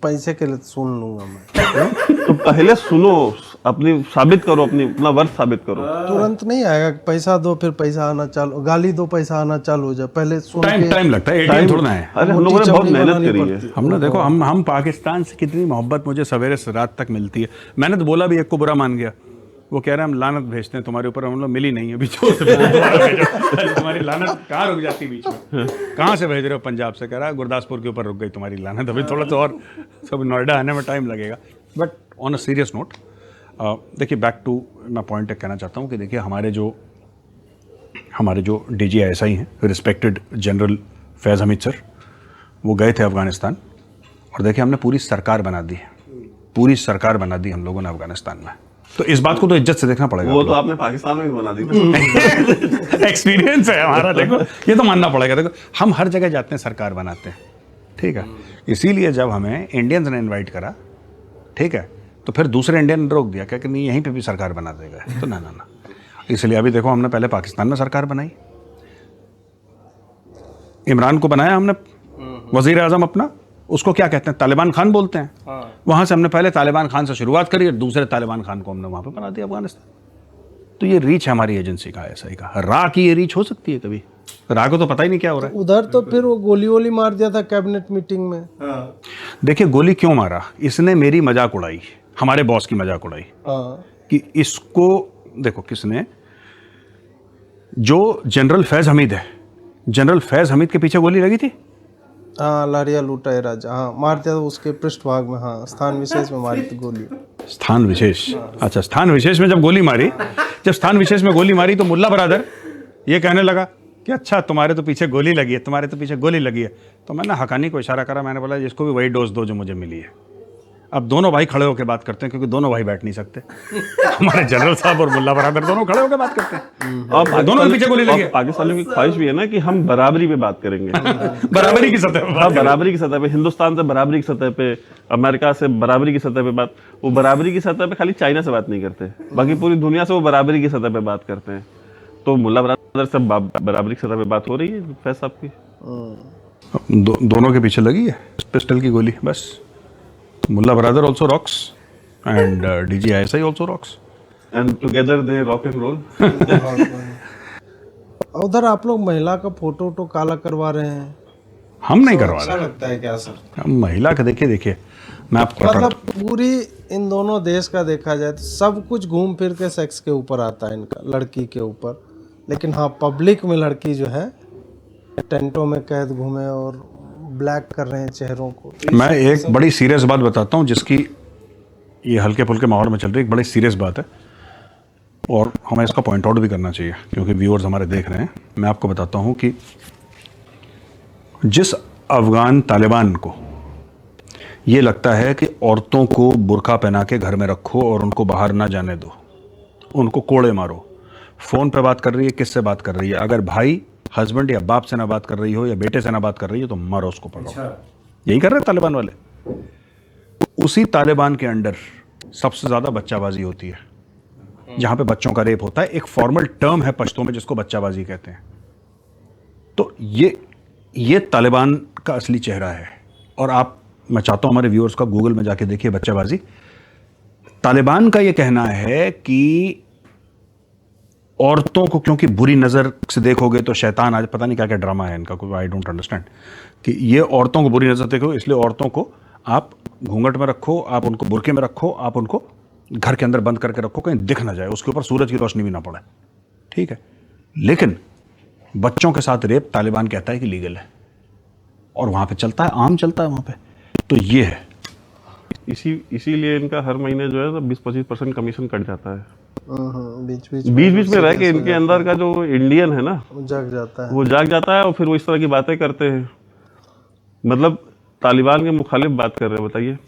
पैसे के लिए सुन लूंगा मैं। तो पहले सुनो, अपनी साबित करो, अपना वर्थ साबित करो। तुरंत नहीं आएगा कि पैसा दो फिर पैसा आना चालू, गाली दो पैसा आना चालू हो जाए। पहले सुन के टाइम लगता है, एटीएम थोड़ा है। अरे हम लोगों ने बहुत मेहनत करी है। हमने देखो, हम पाकिस्तान से कितनी मोहब्बत मुझे सवेरे से रात तक मिलती है। मैंने तो बोला भी, एक को बुरा मान गया, वो कह रहे हैं हम लानत भेजते हैं तुम्हारे ऊपर, हम लोग मिली नहीं है बीच में। तुम्हारी लानत कहाँ रुक जाती बीच में? कहाँ से भेज रहे हो? पंजाब से। कह रहा है गुरदासपुर के ऊपर रुक गई तुम्हारी लानत, अभी थोड़ा सा और सब नोएडा आने में टाइम लगेगा। But on a serious note, देखिए, बैक टू मैं पॉइंट एक कहना चाहता हूँ कि देखिए, हमारे जो DGISI हैं, रिस्पेक्टेड जनरल फैज़ हमीद सर, वो गए थे अफ़गानिस्तान, और देखिए हमने पूरी सरकार बना दी, पूरी सरकार बना दी हम लोगों ने अफ़गानिस्तान में। तो इस बात को तो इज्जत से देखना पड़ेगा। वो तो आपने पाकिस्तान में भी बना दी। एक्सपीरियंस है हमारा, देखो ये तो मानना पड़ेगा। देखो, हम हर जगह जाते हैं, सरकार बनाते हैं, ठीक है। इसीलिए जब हमें इंडियंस ने इनवाइट करा, ठीक है, तो फिर दूसरे इंडियन ने रोक दिया, क्या कि नहीं, यहीं पे भी सरकार बना देगा। तो ना। इसलिए अभी देखो, हमने पहले पाकिस्तान में सरकार बनाई, इमरान को बनाया हमने वजीर आजम अपना, उसको क्या कहते हैं, तालिबान खान बोलते हैं। वहां से हमने पहले तालिबान खान से शुरुआत करी और दूसरे तालिबान खान को हमने वहां पे बना दिया अफगानिस्तान। तो ये रीच है हमारी एजेंसी का, ऐसा ही का। रा की ये रीच हो सकती है कभी? रा को तो पता ही नहीं क्या हो रहा है। उधर तो फिर वो गोली वोली मार दिया था कैबिनेट मीटिंग में। देखिए, गोली क्यों मारा? इसने मेरी मजाक उड़ाई, हमारे बॉस की मजाक उड़ाई कि इसको देखो, किसने, जो जनरल फैज़ हमीद है, जनरल फैज़ हमीद के पीछे गोली लगी थी। हाँ, लारिया लूटा है राजा, हाँ मार दिया था उसके पृष्ठभाग में, हाँ स्थान विशेष में मारी थी गोली। स्थान विशेष, अच्छा, स्थान विशेष में जब गोली मारी, जब स्थान विशेष में गोली मारी, तो मुल्ला बरादर ये कहने लगा कि अच्छा, तुम्हारे तो पीछे गोली लगी है, तुम्हारे तो पीछे गोली लगी है। तो मैंने हकानी को इशारा करा, मैंने बोला जिसको भी वही डोज दो जो मुझे मिली है। अब दोनों भाई खड़े होकर बात करते हैं, क्योंकि दोनों भाई बैठ नहीं सकते। हमारे जनरल साहब और मुल्ला बरादर दोनों खड़े होकर बात करते हैं, और दोनों के पीछे गोली लगी है। पाकिस्तानियों की ख्वाहिश भी है ना कि हम बराबरी पे बात करेंगे। बराबरी की सतह पर, हाँ, बराबरी की सतह पे, हिंदुस्तान से बराबरी की सतह पे, अमेरिका से बराबरी की सतह पे बात। वो बराबरी की सतह पे खाली चाइना से बात नहीं करते, बाकी पूरी दुनिया से वो बराबरी की सतह पे बात करते हैं। तो मुल्ला बरादर से बराबरी की सतह पे बात हो रही है फैज साहब की। दोनों के पीछे लगी है पिस्टल की गोली, बस। मुल्ला Baradar also rocks and DGISI also rocks and together they rock and roll। उधर आप लोग महिला का फोटो काला करवा रहे हैं, हम नहीं करवा अच्छा रहे। लगता है क्या सर? हम महिला का देखिए मैं आपको मतलब पूरी इन दोनों देश का देखा जाए तो सब कुछ घूम फिर के सेक्स के ऊपर आता है इनका, लड़की के ऊपर। लेकिन हाँ, पब्लिक में लड़की जो है टेंटों में कैद घूमे और ब्लैक कर रहे हैं चेहरों को। मैं एक बड़ी सीरियस बात बताता हूँ, जिसकी ये हल्के फुल्के माहौल में चल रही है, एक बड़ी सीरियस बात है, और हमें इसका पॉइंट आउट भी करना चाहिए क्योंकि व्यूअर्स हमारे देख रहे हैं। मैं आपको बताता हूँ कि जिस अफगान तालिबान को ये लगता है कि औरतों को बुर्का पहना के घर में रखो और उनको बाहर ना जाने दो, उनको कोड़े मारो, फ़ोन पे बात कर रही है, किससे बात कर रही है, अगर भाई हस्बैंड या बाप से ना बात कर रही हो या बेटे से ना बात कर रही हो तो मारो उसको, पकड़ो। यही कर रहे हैं तालिबान वाले। उसी तालिबान के अंडर सबसे ज़्यादा बच्चाबाजी होती है, जहाँ पे बच्चों का रेप होता है। एक फॉर्मल टर्म है पश्तो में जिसको बच्चाबाजी कहते हैं। तो ये तालिबान का असली चेहरा है। और आप, मैं चाहता हूँ हमारे व्यूअर्स का गूगल में जाके देखिए बच्चाबाजी। तालिबान का ये कहना है कि औरतों को क्योंकि बुरी नज़र से देखोगे तो शैतान, आज पता नहीं क्या क्या ड्रामा है इनका, कोई आई डोंट अंडरस्टैंड, कि ये औरतों को बुरी नज़र देखो, इसलिए औरतों को आप घूंघट में रखो, आप उनको बुरके में रखो, आप उनको घर के अंदर बंद करके रखो, कहीं दिख ना जाए, उसके ऊपर सूरज की रोशनी भी ना पड़े, ठीक है। लेकिन बच्चों के साथ रेप तालिबान कहता है कि लीगल है, और वहाँ पे चलता है, आम चलता है वहाँ पे। तो ये है इसीलिए इनका हर महीने जो है 20-25% कमीशन कट जाता है। बीच बीच में रह के इनके अंदर का जो इंडियन है ना जाग जाता है। वो जाग जाता है और फिर वो इस तरह की बातें करते हैं, मतलब तालिबान के मुखालिफ बात कर रहे हैं, बताइए।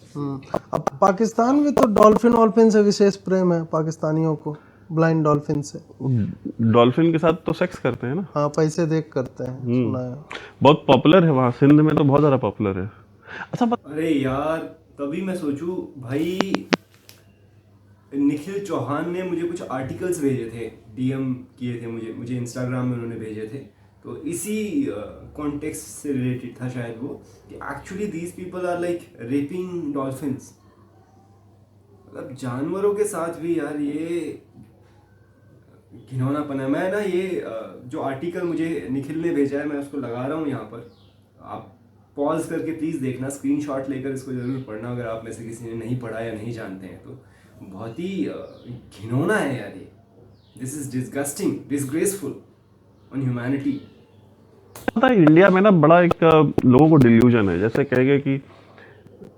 अब पाकिस्तान में तो डॉल्फिन वॉल्फिन से विशेष प्रेम है पाकिस्तानियों को, ब्लाइंड डॉल्फिन से। डॉल्फिन के साथ तो सेक्स करते हैं ना। हाँ, पैसे देख करते हैं, सुना है। बहुत पॉपुलर है वहाँ, सिंध में तो बहुत ज्यादा पॉपुलर है। अच्छा अरे यार, तभी मैं सोचूं भाई, निखिल चौहान ने मुझे कुछ आर्टिकल्स भेजे थे, डीएम किए थे मुझे इंस्टाग्राम में उन्होंने भेजे थे, तो इसी कॉन्टेक्स्ट से रिलेटेड था शायद वो, कि actually these people are like raping dolphins. मतलब जानवरों के साथ भी यार ये घिनौनापन है। मैं ना ये जो आर्टिकल मुझे निखिल ने भेजा है, मैं उसको लगा रहा हूँ यहाँ पर, आप पॉज करके प्लीज़ देखना, स्क्रीनशॉट लेकर इसको ज़रूर पढ़ना अगर आप में से किसी ने नहीं पढ़ा या नहीं जानते हैं तो। बहुत ही घिनौना है यार ये। This is disgusting, disgraceful on humanity. पता है इंडिया में ना बड़ा एक लोगों को डिल्यूजन है, जैसे कहेंगे कि,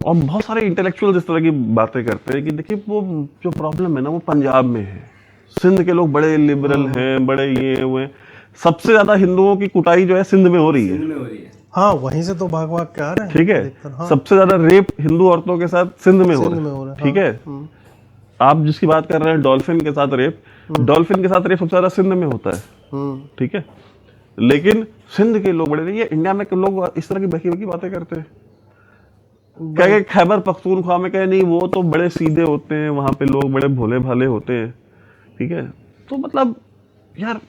और बहुत सारे इंटेलेक्चुअल इस तरह की बातें करते हैं कि देखिए वो जो प्रॉब्लम है ना वो पंजाब में है, सिंध के लोग बड़े लिबरल हैं, बड़े ये हुए, सबसे ज्यादा हिंदुओं की कुटाई जो है सिंध में हो रही है। हाँ, वहीं से तो भाग भाग के आ रहे हैं। ठीक है, हाँ। सबसे ज्यादा रेप हिंदू औरतों के साथ सिंध में हो रहा है। ठीक है, आप जिसकी बात कर रहे हैं डॉल्फिन के साथ रेप, डॉल्फिन के साथ रेप सबसे ज्यादा सिंध में होता है। ठीक है, लेकिन सिंध के लोग बड़े, ये इंडिया में लोग इस तरह की बकी बकी बातें करते हैं। कहे खैबर पख्तूनख्वा में कहे नहीं वो तो बड़े सीधे होते हैं, वहां पे लोग बड़े भोले भाले होते हैं। ठीक है, तो मतलब यार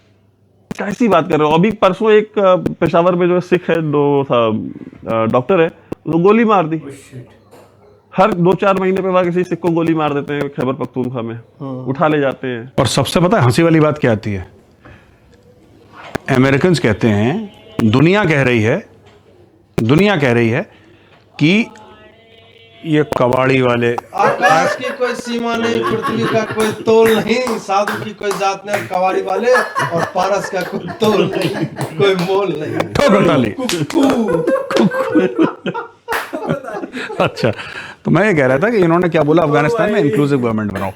कैसी बात कर रहे हो। अभी परसों एक पेशावर में जो सिख है, डॉक्टर है, वो गोली मार दी। हर 2-4 महीने पे वहां किसी सिख को गोली मार देते हैं खैबर पख्तूनख्वा में, उठा ले जाते हैं। और सबसे पता है हंसी वाली बात क्या आती है, अमेरिकन्स कहते हैं, दुनिया कह रही है कि ये कबाड़ी वाले, आकाश की कोई सीमा नहीं, पृथ्वी का कोई तोल नहीं, साधु की कोई जात नहीं, कबाड़ी वाले और पारस का कोई तोल नहीं, कोई मोल नहीं। अच्छा, तो मैं ये कह रहा था कि इन्होंने क्या बोला, अफगानिस्तान में इंक्लूसिव गवर्नमेंट बनाओ,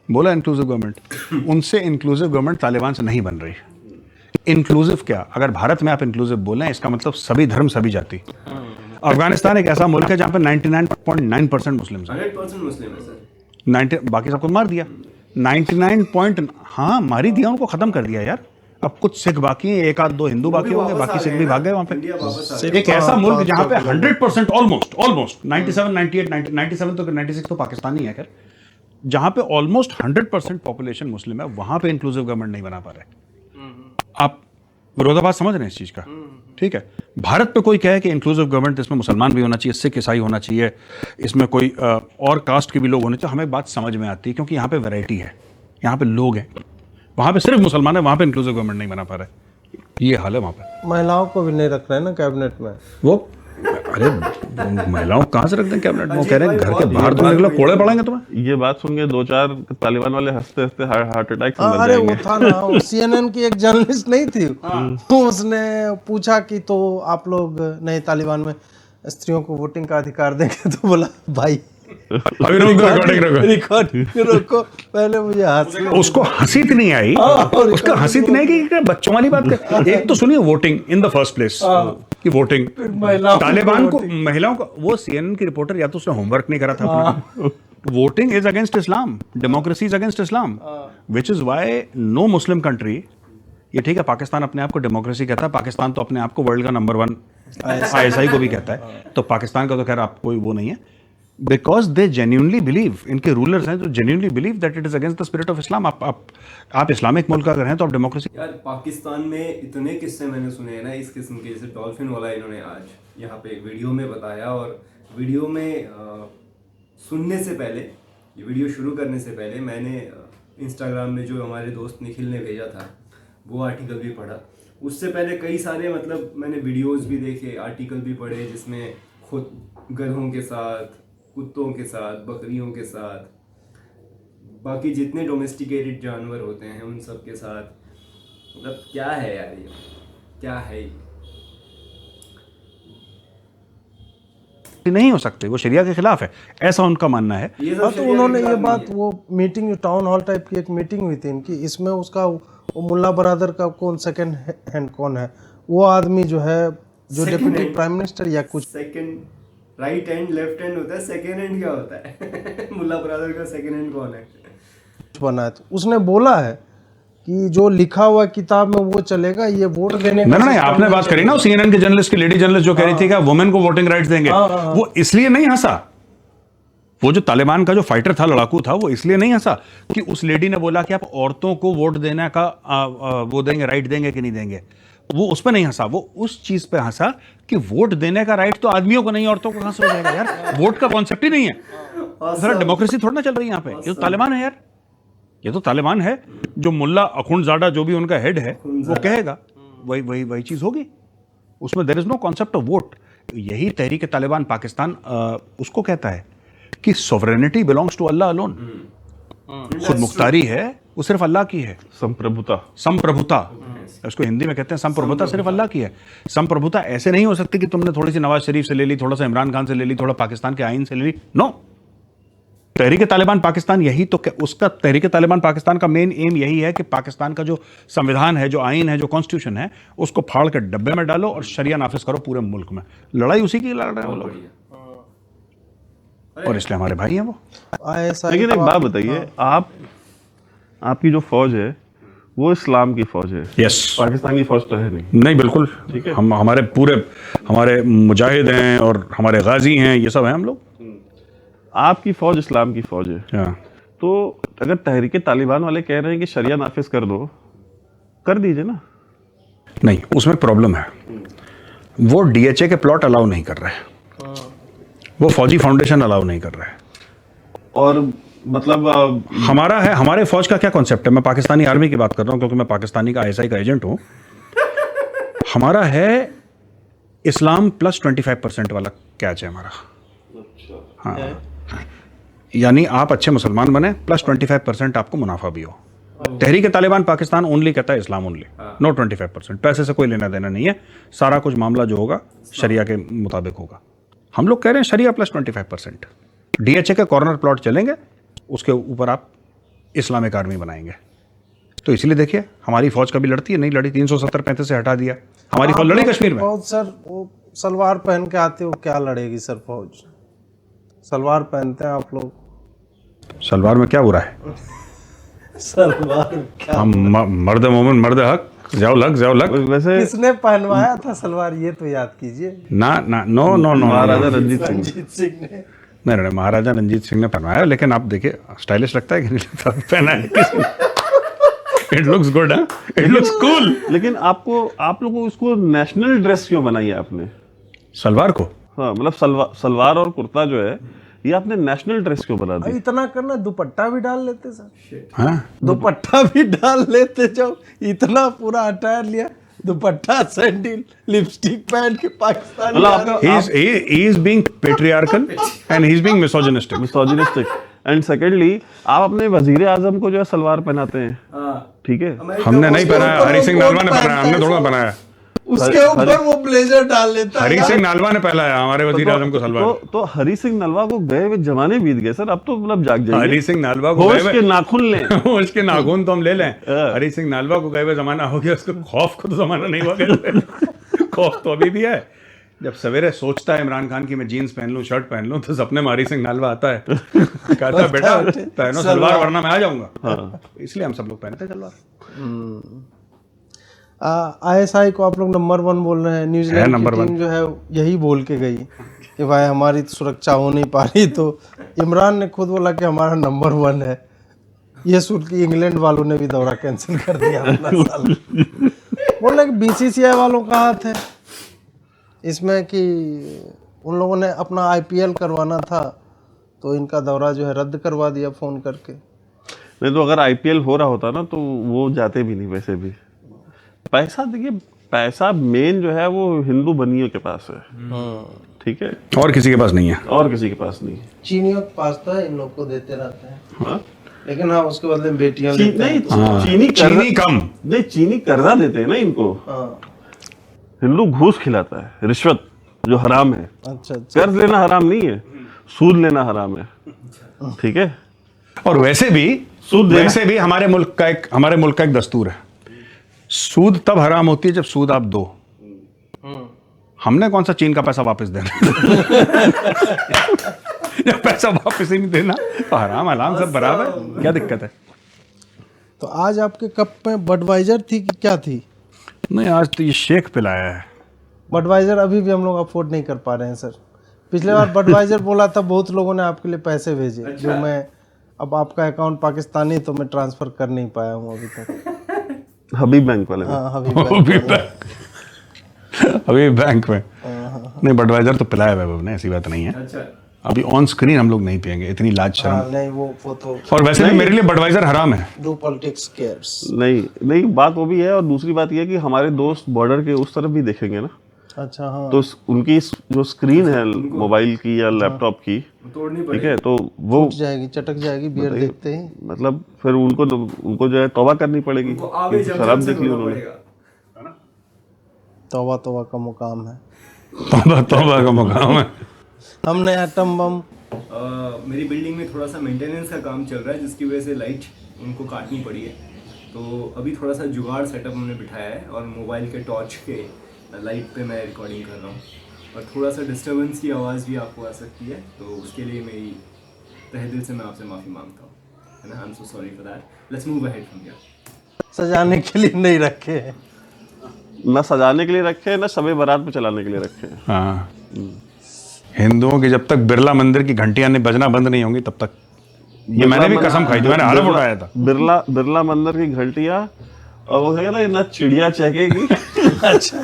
बोला इंक्लूसिव गवर्नमेंट। उनसे इंक्लूसिव गवर्नमेंट तालिबान से नहीं बन रही। इंक्लूसिव क्या, अगर भारत में आप इंक्लूसिव बोलें इसका मतलब सभी धर्म सभी जाति। अफगानिस्तान एक ऐसा मुल्क है जहां पे 99.9% मुस्लिम है। 100% मुस्लिम है सर। 90, बाकी सबको मार दिया। 99 हाँ मारी दिया, उनको खत्म कर दिया यार। अब कुछ सिख बाकी हैं, 1-2 हिंदू बाकी होंगे, बाकी सिख भी भाग गए वहां पे। एक ऐसा मुल्क जहां पे 100% ऑलमोस्ट 97, 98, 97 तो 96 तो पाकिस्तानी है खैर, जहां पे ऑलमोस्ट 100% पॉपुलेशन मुस्लिम है, वहां पे इंक्लूसिव गवर्नमेंट नहीं बना पा रहे। आप विरोधाभास समझ रहे हैं इस चीज का? ठीक है, भारत पे कोई कहे कि इंक्लूसिव गवर्नमेंट, इसमें मुसलमान भी होना चाहिए, सिख ईसाई होना चाहिए, इसमें कोई और कास्ट के भी लोग होने चाहिए, हमें बात समझ में आती है क्योंकि यहाँ पे वैरायटी है, यहाँ पे लोग हैं। वहाँ पे सिर्फ मुसलमान है, वहाँ पे इंक्लूसिव गवर्नमेंट नहीं बना पा रहा है, ये हाल है वहाँ पे। महिलाओं को भी नहीं रख रहे हैं ना कैबिनेट में। वो अरे महिलाओं कहाँ से रखते हैं कैबिनेट में? वो कह रहे हैं घर के बाहर तुम निकलो कोड़े पड़ेंगे तुम्हें। ये बात सुन के 2-4 तालिबान वाले हंसते हंसते हार्ट अटैक से मर अरे जाएंगे। वो था ना, CNN की एक जर्नलिस्ट नहीं थी, तो उसने पूछा कि तो आप लोग नए तालिबान में स्त्रियों को वोटिंग का अधिकार देंगे, तो बोला भाई अभी रिकॉर्ड रोको, पहले मुझे हंसी, उसको हंसी इतनी आई, उसका हंसी इतनी आई कि बच्चों वाली बात कर। एक तो सुनिए, voting in the first place, कि वोटिंग तालिबान को, महिलाओं को, वो CNN की रिपोर्टर या तो उसने होमवर्क नहीं करा था अपना। Voting is against Islam, democracy is against Islam, which is why no Muslim country, ये ठीक है पाकिस्तान अपने आप को डेमोक्रेसी कहता है, पाकिस्तान तो अपने आप को वर्ल्ड का नंबर 1 ISI को भी कहता है, तो पाकिस्तान का तो खैर आप कोई वो नहीं है, बिकॉज दे जेन्यूनली बिलीव, इनके रूलर्स हैं जो genuinely believe that it is against the spirit of Islam. आप इस्लामिक मुल्क अगर हैं तो आप डेमोक्रेसी। यार पाकिस्तान में इतने किस्से मैंने सुने हैं ना इस किस्म के, जैसे डॉल्फिन वाला इन्होंने आज यहाँ पे वीडियो में बताया, और वीडियो में सुनने से पहले, ये वीडियो शुरू करने से पहले मैंने इंस्टाग्राम में जो हमारे दोस्त निखिल ने भेजा था वो आर्टिकल भी पढ़ा। उससे पहले कई सारे मतलब मैंने वीडियोस भी देखे, आर्टिकल भी पढ़े, जिसमें खुद गधों के साथ, कुत्तों के साथ, बकरियों के साथ, बाकी जितने डोमेस्टिकेटेड जानवर होते हैं उन सब के साथ, मतलब क्या है यार ये, क्या है ये? नहीं हो सकते, वो शरिया के खिलाफ है, ऐसा उनका मानना है। हाँ, तो उन्होंने ये बात, वो मीटिंग टाउन हॉल टाइप की एक मीटिंग हुई थी इनकी, इसमें उसका वो मुल्ला बरादर का कौन सेकंड हैंड कौन है, वो आदमी जो है जो डिप्टी प्राइम मिनिस्टर या कुछ second, right hand left hand होता है, सेकंड हैंड क्या होता है? मुल्ला ब्रदर का सेकंड हैंड कौन है? बना है, तो उसने बोला है कि जो लिखा हुआ किताब में वो चलेगा, ये वोट देने का नहीं, आपने बात करी ना CNN के जर्नलिस्ट की, लेडी जर्नलिस्ट जो कह रही थी कि वुमेन को वोटिंग राइट्स देंगे, वो इसलिए नहीं हंसा। वो जो तालिबान का जो फाइटर था, लड़ाकू था, वो इसलिए नहीं हंसा कि उस लेडी ने बोला कि आप औरतों को वोट देने का वो देंगे, राइट देंगे कि नहीं देंगे। वो उस पर नहीं हंसा, वो उस चीज पे हंसा कि वोट देने का राइट तो आदमियों को नहीं, औरतों को कहां से हो जाएगा यार? वोट का कॉन्सेप्ट ही नहीं है। जरा डेमोक्रेसी थोड़ा ना चल रही है यहाँ पे। ये तो तालिबान है यार, ये तो तालिबान है। जो मुल्ला अखुंडजादा जो भी उनका हेड है वो कहेगा, वही वही वही चीज होगी। उसमें there is no concept of vote. यही तहरीक तालिबान पाकिस्तान उसको कहता है कि sovereignty belongs to Allah alone. खुद मुख्तारी है वो सिर्फ अल्लाह की है। संप्रभुता उसको हिंदी में कहते हैं, संप्रभुता सिर्फ अल्लाह की है। संप्रभुता ऐसे नहीं हो सकती कि तुमने थोड़ी सी नवाज शरीफ से ले ली, थोड़ा सा इमरान खान से ले ली, थोड़ा पाकिस्तान के आइन से ले ली। नो, तहरीक तालिबान पाकिस्तान यही तो, उसका तहरीक तालिबान पाकिस्तान का मेन एम यही है कि पाकिस्तान का जो संविधान है, जो आइन है, जो कॉन्स्टिट्यूशन है, उसको फाड़ कर डब्बे में डालो और शरिया नाफिज करो पूरे मुल्क में। लड़ाई उसी की लड़ रहे हैं वो लोग, और इसलिए हमारे भाई हैं वो। लेकिन एक बात बताइए, आपकी जो फौज है वो इस्लाम की फौज है। यस, पाकिस्तान की फौज तो है नहीं। नहीं, बिल्कुल ठीक है। हम हमारे मुजाहिद हैं और हमारे गाजी हैं, ये सब हैं हम लोग। आपकी फौज इस्लाम की फौज है, तो अगर तहरीक तालिबान वाले कह रहे हैं कि शरिया नाफिज कर दो, कर दीजिए ना। नहीं, उसमें प्रॉब्लम है, वो DHA के प्लॉट अलाउ नहीं कर रहे, वो फौजी फाउंडेशन अलाउ नहीं कर रहे। और मतलब हमारा है, हमारे फौज का क्या कॉन्सेप्ट है, मैं पाकिस्तानी आर्मी की बात कर रहा हूँ क्योंकि मैं पाकिस्तानी का ISI का एजेंट हूँ। हमारा है इस्लाम प्लस 25% वाला कैच है हमारा। हाँ, यानी आप अच्छे मुसलमान बने प्लस 25% आपको मुनाफा भी हो। तहरीक तालिबान पाकिस्तान ओनली कहता है इस्लाम ओनली, नो 25%। पैसे से कोई लेना देना नहीं है, सारा कुछ मामला जो होगा शरिया के मुताबिक होगा। हम लोग कह रहे हैं शरिया प्लस 25%। DHA के कॉर्नर प्लॉट चलेंगे, उसके ऊपर आप इस्लामिक आर्मी बनाएंगे। तो इसलिए देखिए हमारी फौज कभी लड़ती है, नहीं लड़ी, 370-35 से हटा दिया। हमारी फौज लड़ी कश्मीर में। फौज सर वो सलवार पहन के आते हो, क्या लड़ेगी सर फौज? सलवार पहनते हैं आप लोग। सलवार में क्या बुरा है? सलवार क्या? हम मर्द मोमिन मर्द हक, जाओ लग। वैसे किसने पहनवाया था सलवार, ये तो याद कीजिए। नो, महाराजा रणजीत सिंह ने। नहीं, महाराजा रंजीत सिंह ने पहनवाया, लेकिन आप देखिए स्टाइलिश लगता है कि नहीं लगता? पहना है, it looks good, it looks cool. लेकिन आप लोगों को इसको नेशनल ड्रेस क्यों बनाई है आपने, सलवार को? हाँ, मतलब सलवार और कुर्ता जो है ये आपने नेशनल ड्रेस क्यों बना दी? इतना करना, दुपट्टा भी डाल लेते सर। हाँ, दुपट्टा भी डाल लेते, जब इतना पूरा अटायर लिया, दुपट्टा, सैंडल, लिपस्टिक पहन के Pakistan. he is being patriarchal and he is being misogynistic. And secondly आप अपने वजीर आजम को जो है सलवार पहनाते हैं, ठीक है? हमने नहीं पहनाया, हरी सिंह नालवा ने पहनाया, हमने थोड़ा पहनाया। उसके ऊपर वो ब्लेजर डाल लेता है। हरी सिंह नालवा ने पहनाया हमारे वजीर आजम को सलवार। तो हरी सिंह नलवा को गए हुए जमाने बीत गए सर, अब तो मतलब जाग जाइए। हरी सिंह नालवा को होश के नाखून लें। होश के नाखून तो हम ले लें। हरी सिंह नालवा को गए हुए जमाना हो गया, उसको खौफ को तो जमाना नहीं हुआ गया। खौफ तो अभी भी है। जब सवेरे सोचता है इमरान खान की मैं जीन्स पहन लूं, शर्ट पहन लूं, तो सपने में हरी सिंह नालवा आता है, कहता है बेटा पहनो सलवार वरना मैं आ जाऊंगा। इसलिए हम सब लोग पहनते हैं सलवार। ISI को आप लोग नंबर 1 बोल रहे हैं। न्यूजीलैंड की टीम जो है यही बोल के गई कि भाई हमारी तो सुरक्षा हो नहीं पा रही, तो इमरान ने खुद बोला कि हमारा नंबर 1 है। ये सुन के इंग्लैंड वालों ने भी दौरा कैंसिल कर दिया अपना साल। बोल रहे कि BCCI वालों का हाथ है इसमें, कि उन लोगों ने अपना IPL करवाना था तो इनका दौरा जो है रद्द करवा दिया फ़ोन करके। नहीं तो अगर IPL हो रहा होता ना तो वो जाते भी नहीं। वैसे भी पैसा, देखिए पैसा मेन जो है वो हिंदू बनियों के पास है, ठीक है, और किसी के पास नहीं है। और किसी के पास नहीं है। चीनियों के पास तो है, इन लोग को देते रहते हैं। हाँ? लेकिन हाँ उसके बदले में बेटियां नहीं, चीनी कम नहीं, चीनी कर्जा देते हैं ना इनको। हिंदू घूस खिलाता है, रिश्वत। जो हराम है। अच्छा अच्छा। कर्ज लेना हराम नहीं है, सूद लेना हराम है, ठीक है। और वैसे भी हमारे मुल्क का एक दस्तूर है, सूद तब हराम होती है जब सूद आप दो। हमने कौन सा चीन का पैसा वापस देना जब पैसा वापस ही नहीं देना तो हराम हलाल सब बराबर, क्या दिक्कत है। तो आज आपके कप में बडवाइजर थी कि क्या थी? नहीं, आज तो ये शेख पिलाया है। बडवाइजर अभी भी हम लोग अफोर्ड नहीं कर पा रहे हैं सर। पिछले बार बडवाइजर बोला था, बहुत लोगों ने आपके लिए पैसे भेजे, जो मैं अब आपका अकाउंट पाकिस्तानी तो मैं ट्रांसफर कर नहीं पाया हूँ अभी तक। हबीब बैंक वाले में। हाँ अभी बैंक में नहीं, बडवाइजर तो पिलाया वैभव ने, ऐसी बात नहीं है। अच्छा, अभी ऑन स्क्रीन हम लोग नहीं पियेंगे, इतनी लाज शर्म। नहीं वो तो और वैसे भी मेरे लिए बडवाइजर हराम है। Do politics cares. नहीं बात वो भी है, और दूसरी बात ये है कि हमारे दोस्त बॉर्डर के उस तरफ भी देखेंगे ना, अच्छा हाँ। तो उनकी जो स्क्रीन है मोबाइल की या लैपटॉप की, तोड़नी ठीक है, तो वो टूट जाएगी, चटक जाएगी बियर देखते ही। मतलब फिर उनको जो है तौबा करनी पड़ेगी, आगे क्योंकि शराब देख ली धोना उन्होंने। पड़ेगा। तौबा तौबा का मुकाम है। तौबा का मुकाम है। हमने एटम बम। मेरी बिल्डिंग में थोड़ा सा मेंटेनेंस का काम चल रहा है, जिसकी वजह से लाइट उनको काटनी पड़ी है। तो अभी थोड़ा सा जुगाड़ सेटअप हमने बिठाया है, और मोबाइल के टॉर्च के लाइट पे मैं रिकॉर्डिंग कर रहा हूँ, और थोड़ा सा डिस्टर्बेंस की आवाज़ भी आपको आ सकती है, तो उसके लिए मेरी तहे दिल से मैं आपसे माफ़ी मांगता हूँ, है ना। I am so sorry for that. Let's move ahead from here. सजाने के लिए नहीं रखे हैं। न सजाने के लिए रखे हैं, न शब बारात पे चलाने के लिए रखे हैं। हाँ, हिंदुओं की जब तक बिरला मंदिर की घंटियां नहीं बजना बंद नहीं होंगी तब तक। ये मैंने भी कसम खाई थी, मैंने हलफ उठाया था। बिरला मंदिर की घंटियां, और वो कहता है ना चिड़िया चहकेगी। अच्छा।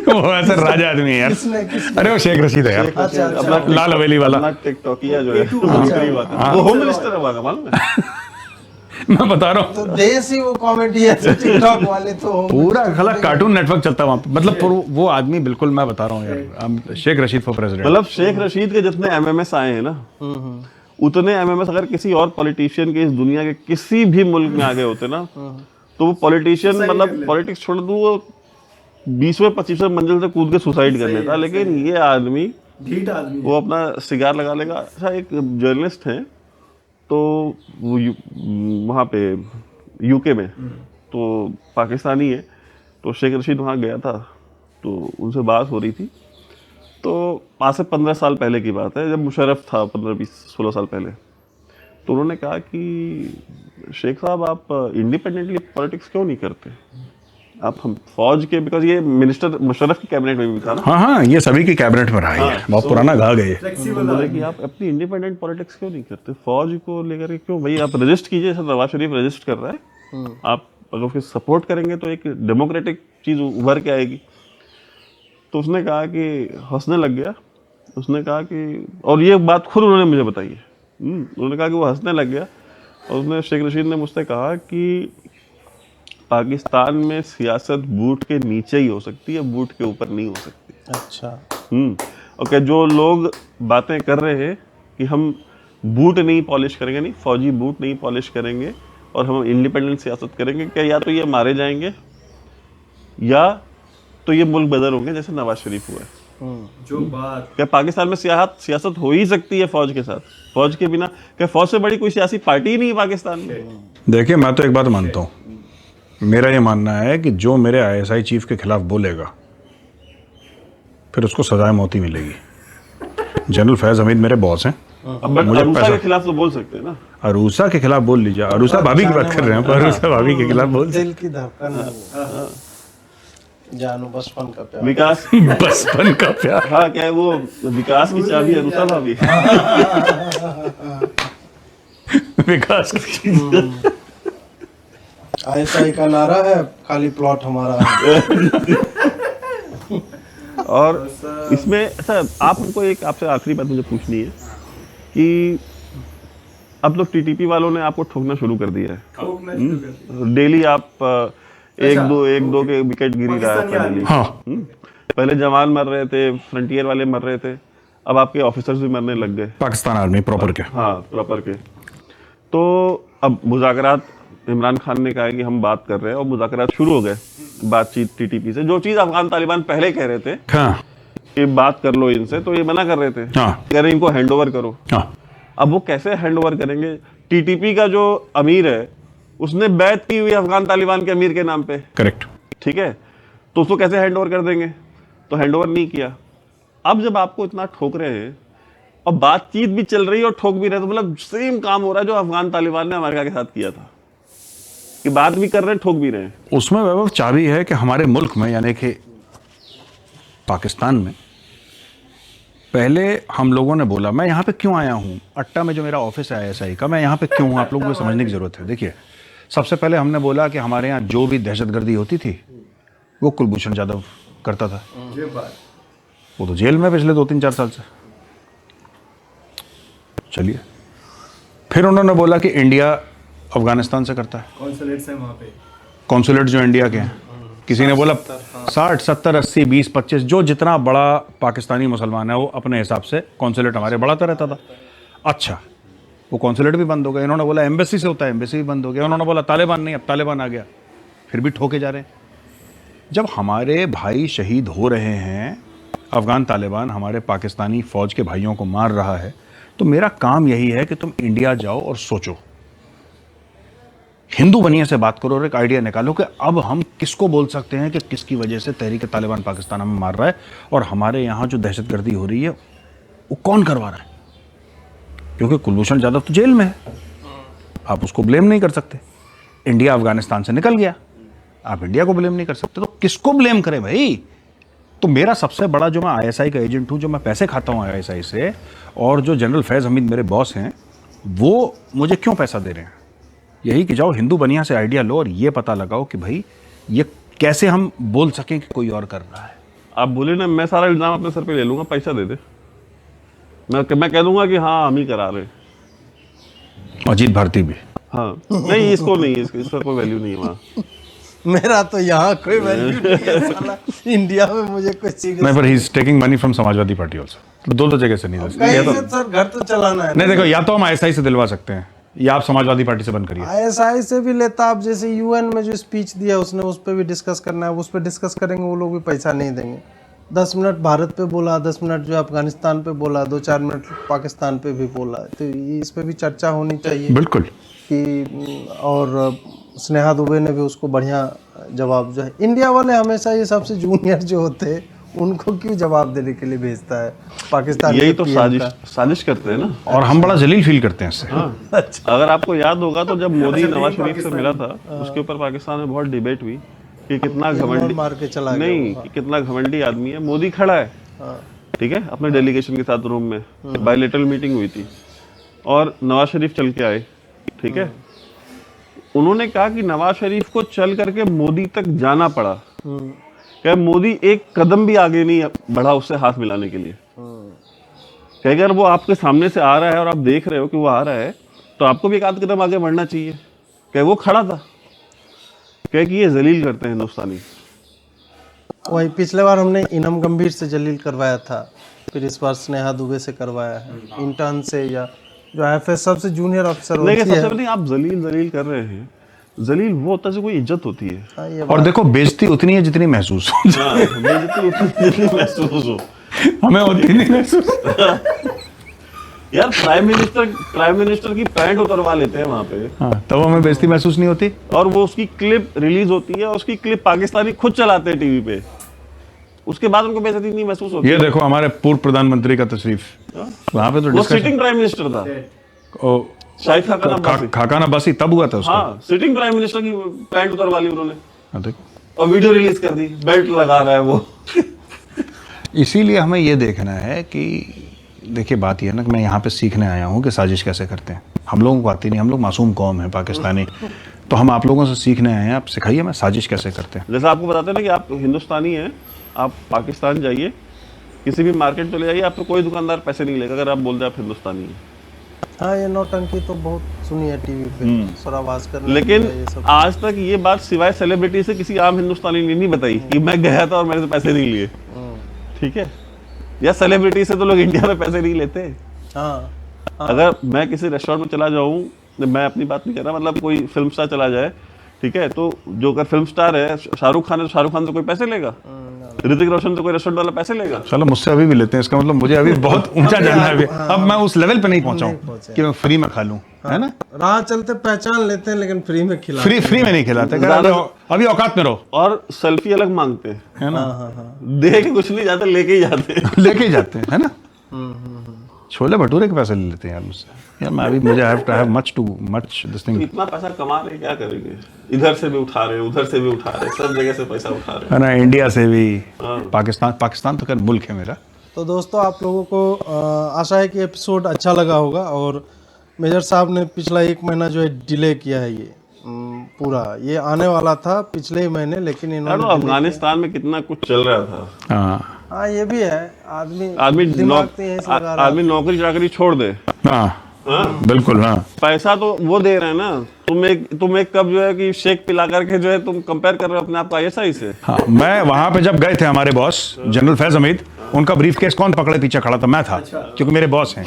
वो ऐसा राजा आदमी है यार। अरे वो शेख रशीद है यार, अच्छा। लाल हवेली वाला। अपना टिकटॉकिया जो है, वो होम मिनिस्टर है वहाँ का, मालूम है? मैं बता रहा हूँ, तो देश ही वो कॉमेडी है, टिकटॉक वाले तो पूरा खला कार्टून नेटवर्क चलता है वहाँ पे। मतलब वो आदमी बिल्कुल, मैं बता रहा हूँ यार, शेख रशीद फॉर प्रेसिडेंट। मतलब शेख रशीद के जितने एमएमएस आए हैं ना, उतने एमएमएस अगर किसी और पॉलिटिशियन के इस दुनिया के किसी भी मुल्क में आगे होते ना, तो वो पॉलिटिशियन मतलब पॉलिटिक्स छोड़ दो, वो 20वें-25वें मंजिल से कूद के सुसाइड कर लेता। लेकिन ये आदमी, ढीठ आदमी वो अपना सिगार लगा लेगा। अच्छा, एक जर्नलिस्ट है, तो वो वहाँ पे यूके में, तो पाकिस्तानी है, तो शेख रशीद वहाँ गया था, तो उनसे बात हो रही थी। तो आज से 15 साल पहले की बात है, जब मुशर्रफ था, 15-20-16 साल पहले। तो उन्होंने कहा कि शेख साहब, आप इंडिपेंडेंटली पॉलिटिक्स क्यों नहीं करते? आप हम फौज के, बिकॉज ये मिनिस्टर मुशर्रफ की कैबिनेट में भी था ना। हाँ, ये सभी की कैबिनेट में रहा है, बहुत पुराना घा गए। बोले कि आप अपनी इंडिपेंडेंट पॉलिटिक्स क्यों नहीं करते, फौज को लेकर के क्यों? भाई आप रजिस्ट कीजिए, जैसे नवाज शरीफ रजिस्ट कर रहा है, आप अगर उसके सपोर्ट करेंगे तो एक डेमोक्रेटिक चीज़ उभर के आएगी। तो उसने कहा कि हंसने लग गया। उसने कहा कि, और ये बात खुद उन्होंने मुझे बताई है, उन्होंने कहा कि वो हंसने लग गया, और उसने, शेख रशीद ने मुझसे कहा कि पाकिस्तान में सियासत बूट के नीचे ही हो सकती है, बूट के ऊपर नहीं हो सकती। अच्छा। ओके, जो लोग बातें कर रहे हैं कि हम बूट नहीं पॉलिश करेंगे, नहीं फौजी बूट नहीं पॉलिश करेंगे, और हम इंडिपेंडेंट सियासत करेंगे, क्या या तो ये मारे जाएंगे, या तो ये मुल्क बदर होंगे, जैसे नवाज शरीफ हुआ है। जो बात, क्या पाकिस्तान में सियासत हो ही सकती है फौज के साथ? फौज के बिना क्या फौज से बड़ी कोई सियासी पार्टी ही नहीं है पाकिस्तान में? देखिए, मैं तो एक बात मानता हूँ, मेरा ये मानना है कि जो मेरे आईएसआई चीफ के खिलाफ बोलेगा, फिर उसको सजाए मौत ही मिलेगी। जनरल फैज हमीद मेरे बॉस हैं। मुझे अरूसा के खिलाफ तो बोल सकते हैं ना। अरूसा के खिलाफ बोल लीजिए, अरूसा भाभी की बात कर रहे हैं, पर अरूसा भाभी के खिलाफ बोल दिल की धड़कन है वो। जानू बचपन का प्यार। विकास बचपन का प्यार। हाँ, क्या है वो, विकास की चाबी अरूसा भाभी। विकास आईएसआई का नारा है, खाली प्लॉट हमारा है। और इसमें अच्छा, आप हमको एक, आपसे आखिरी बात मुझे पूछनी है कि अब लोग टीटीपी वालों ने आपको ठोकना शुरू कर दिया है। डेली आप एक दो के विकेट गिरी रहा है पहले। हाँ, पहले जवान मर रहे थे, फ्रंटियर वाले मर रहे थे, अब आपके ऑफिसर्स भी मरने लग गए। पाकिस्तान आर्मी प्रॉपर के। हाँ, प्रॉपर के। तो अब मुज़ाकरात, इमरान खान ने कहा है कि हम बात कर रहे हैं, और मुज़ाकरात शुरू हो गए, बातचीत टीटीपी से। जो चीज़ अफगान तालिबान पहले कह रहे थे हाँ, कि बात कर लो इनसे, तो ये मना कर रहे थे। हाँ। कह रहे इनको हैंड ओवर करो। हाँ, अब वो कैसे हैंड ओवर करेंगे? टीटीपी का जो अमीर है उसने बैत की हुई अफगान तालिबान के अमीर के नाम पे, करेक्ट। ठीक है, तो उसको कैसे हैंड ओवर कर देंगे? तो हैंड ओवर नहीं किया। अब जब आपको इतना ठोक रहे हैं और बातचीत भी चल रही है और ठोक भी रहे, तो मतलब सेम काम हो रहा है जो अफगान तालिबान ने अमेरिका के साथ किया था, कि बात भी कर रहे हैं, ठोक भी रहे हैं। उसमें वैभव चाबी है कि हमारे मुल्क में, यानी कि पाकिस्तान में, पहले हम लोगों ने बोला, मैं यहाँ पे क्यों आया हूँ, अट्टा में जो मेरा ऑफिस है ISI का, मैं यहाँ पे क्यों हूँ, आप लोगों को समझने की ज़रूरत है। देखिए, सबसे पहले हमने बोला कि हमारे यहाँ जो भी दहशतगर्दी होती थी वो कुलभूषण जाधव करता था। वो तो जेल में पिछले 2-3-4 साल से। चलिए, फिर उन्होंने बोला कि इंडिया अफगानिस्तान से करता है, कॉन्सुलेट्स हैं वहाँ पे, कॉन्सुलेट जो इंडिया के हैं। किसी ने बोला 60, 70, 80, 20, 25, जो जितना बड़ा पाकिस्तानी मुसलमान है वो अपने हिसाब से कॉन्सुलेट हमारे बढ़ाता रहता था। अच्छा, वो कॉन्सुलेट भी बंद हो गया। इन्होंने बोला एम्बेसी से होता है, एम्बेसी भी बंद हो गया। उन्होंने बोला तालिबान नहीं, अब तालिबान आ गया, फिर भी ठोके जा रहे हैं। जब हमारे भाई शहीद हो रहे हैं, अफगान तालिबान हमारे पाकिस्तानी फ़ौज के भाइयों को मार रहा है, तो मेरा काम यही है कि तुम इंडिया जाओ और सोचो, हिंदू बनिए से बात करो और एक आइडिया निकालो कि अब हम किसको बोल सकते हैं कि किसकी वजह से तहरीक तालिबान पाकिस्तान हमें मार रहा है, और हमारे यहाँ जो दहशतगर्दी हो रही है वो कौन करवा रहा है। क्योंकि कुलभूषण जाधव तो जेल में है, आप उसको ब्लेम नहीं कर सकते। इंडिया अफगानिस्तान से निकल गया, आप इंडिया को ब्लेम नहीं कर सकते, तो किसको ब्लेम करें भाई। तो मेरा सबसे बड़ा, जो मैं ISI का एजेंट हूँ, जो मैं पैसे खाता हूँ ISI से, और जो जनरल फैज़ हमीद मेरे बॉस हैं, वो मुझे क्यों पैसा दे रहे हैं? यही कि जाओ हिंदू बनिया से आइडिया लो और ये पता लगाओ कि भाई ये कैसे हम बोल सकें कि कोई और कर रहा है। आप बोले ना, मैं सारा इल्जाम अपने सर पे ले लूंगा, पैसा दे दे, मैं कह दूंगा कि हाँ हम ही करा रहे हैं। अजीत भारती भी। हाँ, नहीं इसको नहीं, इसका कोई वैल्यू नहीं है वहाँ। मेरा तो यहाँ कोई वैल्यू नहीं है साला, इंडिया में मुझे कोई चीज नहीं, पर he is taking money from Samajwadi party also. दो जगह से नहीं दे सकते। कहीं से सर घर तो चलाना है। नहीं, देखो, या तो हम ISI से दिलवा सकते हैं या आप समाजवादी पार्टी से बंद करिए। ISI से भी लेता, आप जैसे UN में जो स्पीच दिया उसने, उस पर भी डिस्कस करना है, उस पर डिस्कस करेंगे, वो लोग भी पैसा नहीं देंगे। 10 मिनट भारत पे बोला, 10 मिनट जो अफगानिस्तान पे बोला, 2-4 मिनट पाकिस्तान पे भी बोला, तो ये इस पे भी चर्चा होनी चाहिए। बिल्कुल। कि और स्नेहा दुबे ने भी उसको बढ़िया जवाब, जो है इंडिया वाले हमेशा ये सबसे जूनियर जो होते हैं उनको क्यों जवाब देने के लिए भेजता है पाकिस्तान। यही तो साजिश करते हैं ना, और हम बड़ा जलील फील करते हैं इससे। हाँ। अच्छा, अगर आपको याद होगा तो जब मोदी नवाज शरीफ से मिला था, उसके ऊपर पाकिस्तान में बहुत डिबेट हुई कि कितना घमंडी, मार के चला गया। नहीं, कि कितना घमंडी आदमी है। मोदी खड़ा है, ठीक है, अपने डेलीगेशन के साथ रूम में बायलैटरल मीटिंग हुई थी और नवाज शरीफ चल के आए, ठीक है। उन्होंने कहा कि नवाज शरीफ को चल करके मोदी तक जाना पड़ा, क्या मोदी एक कदम भी आगे नहीं बढ़ा उससे हाथ मिलाने के लिए। क्या अगर वो आपके सामने से आ रहा है और आप देख रहे हो कि वो आ रहा है, तो आपको भी एक आध कदम आगे बढ़ना चाहिए। क्या वो खड़ा था, क्या कि ये जलील करते हैं हिंदुस्तानी। वही पिछले बार हमने इनम गंभीर से जलील करवाया था, फिर इस बार स्नेहा दुबे से करवाया है, इंटर्न से, या जो IFS सबसे जूनियर ऑफिसर होती है। सबसे पहले आप जलील कर रहे हैं, जलील वो होता है कोई इज्जत होती है। हाँ, ये और देखो, बेइज्जती उतनी है जितनी महसूस हो। बेइज्जती उतनी जितनी महसूस हो, हमें होती नहीं महसूस। यार प्राइम मिनिस्टर की पैंट उतरवा लेते हैं वहाँ पे, हाँ, तब हमें बेइज्जती महसूस नहीं होती। और वो उसकी क्लिप रिलीज होती है, उसकी क्लिप पाकिस्तानी खुद चलाते हैं टीवी पे, उसके बाद उनको बेइज्जती नहीं महसूस होती। ये देखो हमारे पूर्व प्रधानमंत्री का तशरीफ, वहाँ पे तो वो सिटिंग प्राइम मिनिस्टर था, शाहिद खाकान अब्बासी तब हुआ था उसका। हाँ, सिटिंग प्राइम मिनिस्टर की पैंट उतरवा ली उन्होंने। हाँ, देखो, और वीडियो रिलीज कर दी, बेल्ट लगा रहा है वो। इसीलिए हमें ये देखना है कि देखिए, बात ये है ना कि मैं यहाँ पे सीखने आया हूँ कि साजिश कैसे करते हैं। हम लोगों को आती नहीं, हम लोग मासूम कौम है पाकिस्तानी, तो हम आप लोगों से सीखने आए हैं, आप सिखाइए मैं साजिश कैसे करते हैं। जैसे आपको बताते हैं ना कि आप हिंदुस्तानी हैं, आप पाकिस्तान जाइए, किसी भी मार्केट चले जाइए, आपको कोई दुकानदार पैसे नहीं लेगा अगर आप बोल दें आप हिंदुस्तानी हैं। हाँ, ये नौटंकी तो बहुत सुनी है टीवी पे, सोरा भास्कर। लेकिन आज तक ये बात सिवाय सेलिब्रिटी से किसी आम हिंदुस्तानी ने नहीं बताई कि मैं गया था और मेरे से पैसे नहीं लिए, ठीक है। या सेलिब्रिटी से तो लोग इंडिया में पैसे नहीं लेते। हाँ, अगर मैं किसी रेस्टोरेंट में चला जाऊँ, मैं अपनी बात नहीं कर रहा, मतलब कोई फिल्म स्टार चला जाए, ठीक है, तो जो अगर फिल्म स्टार है शाहरुख खान है, तो शाहरुख खान से कोई पैसे लेगा? ऋतिक रोशन तो कोई रेस्टोरेंट वाला पैसे लेगा? चलो मुझसे अभी भी लेते हैं, इसका मतलब मुझे अभी बहुत ऊंचा जाना है अभी। अब मैं उस लेवल पे नहीं पहुंचा हूं कि मैं फ्री में खा लूं, है ना? राह चलते पहचान लेते हैं लेकिन फ्री में खिला फ्री में नहीं खिलाते, अभी औकात में रहो। और सेल्फी अलग मांगते हैं, है ना? दे के कुछ नहीं जाते, लेके ही जाते हैं। लेके ही जाते हैं, है ना? छोले भटूरे के पैसे ले लेते हैं यार मुझसे। यार मैं अभी मुझे हैव मच दिस थिंग। इतना पैसा कमा रहे, क्या करेंगे? इधर से भी उठा रहे, उधर से भी उठा रहे, सब जगह से पैसा उठा रहे, है ना? इंडिया से भी, पाकिस्तान तो खैर मुल्क है मेरा। तो दोस्तों आप लोगों को आशा है कि एपिसोड अच्छा लगा होगा। और मेजर साहब ने पिछला 1 महीना जो है डिले किया है, ये पूरा ये आने वाला था पिछले ही महीने, लेकिन इन्होंने अफगानिस्तान में कितना कुछ चल रहा था। हाँ ये भी है, आदमी नौकरी चाकरी छोड़ दे। हाँ बिल्कुल। हाँ पैसा तो वो दे रहे हैं ना, तुम एक कप जो है कि शेक पिला करके जो है तुम कंपेयर कर रहे हो अपने आप को ISI से। हाँ, मैं वहां पे जब गए थे, हमारे बॉस जनरल फैज हमीद, उनका ब्रीफ केस कौन पकड़े पीछे खड़ा था? मैं था, क्योंकि मेरे बॉस हैं।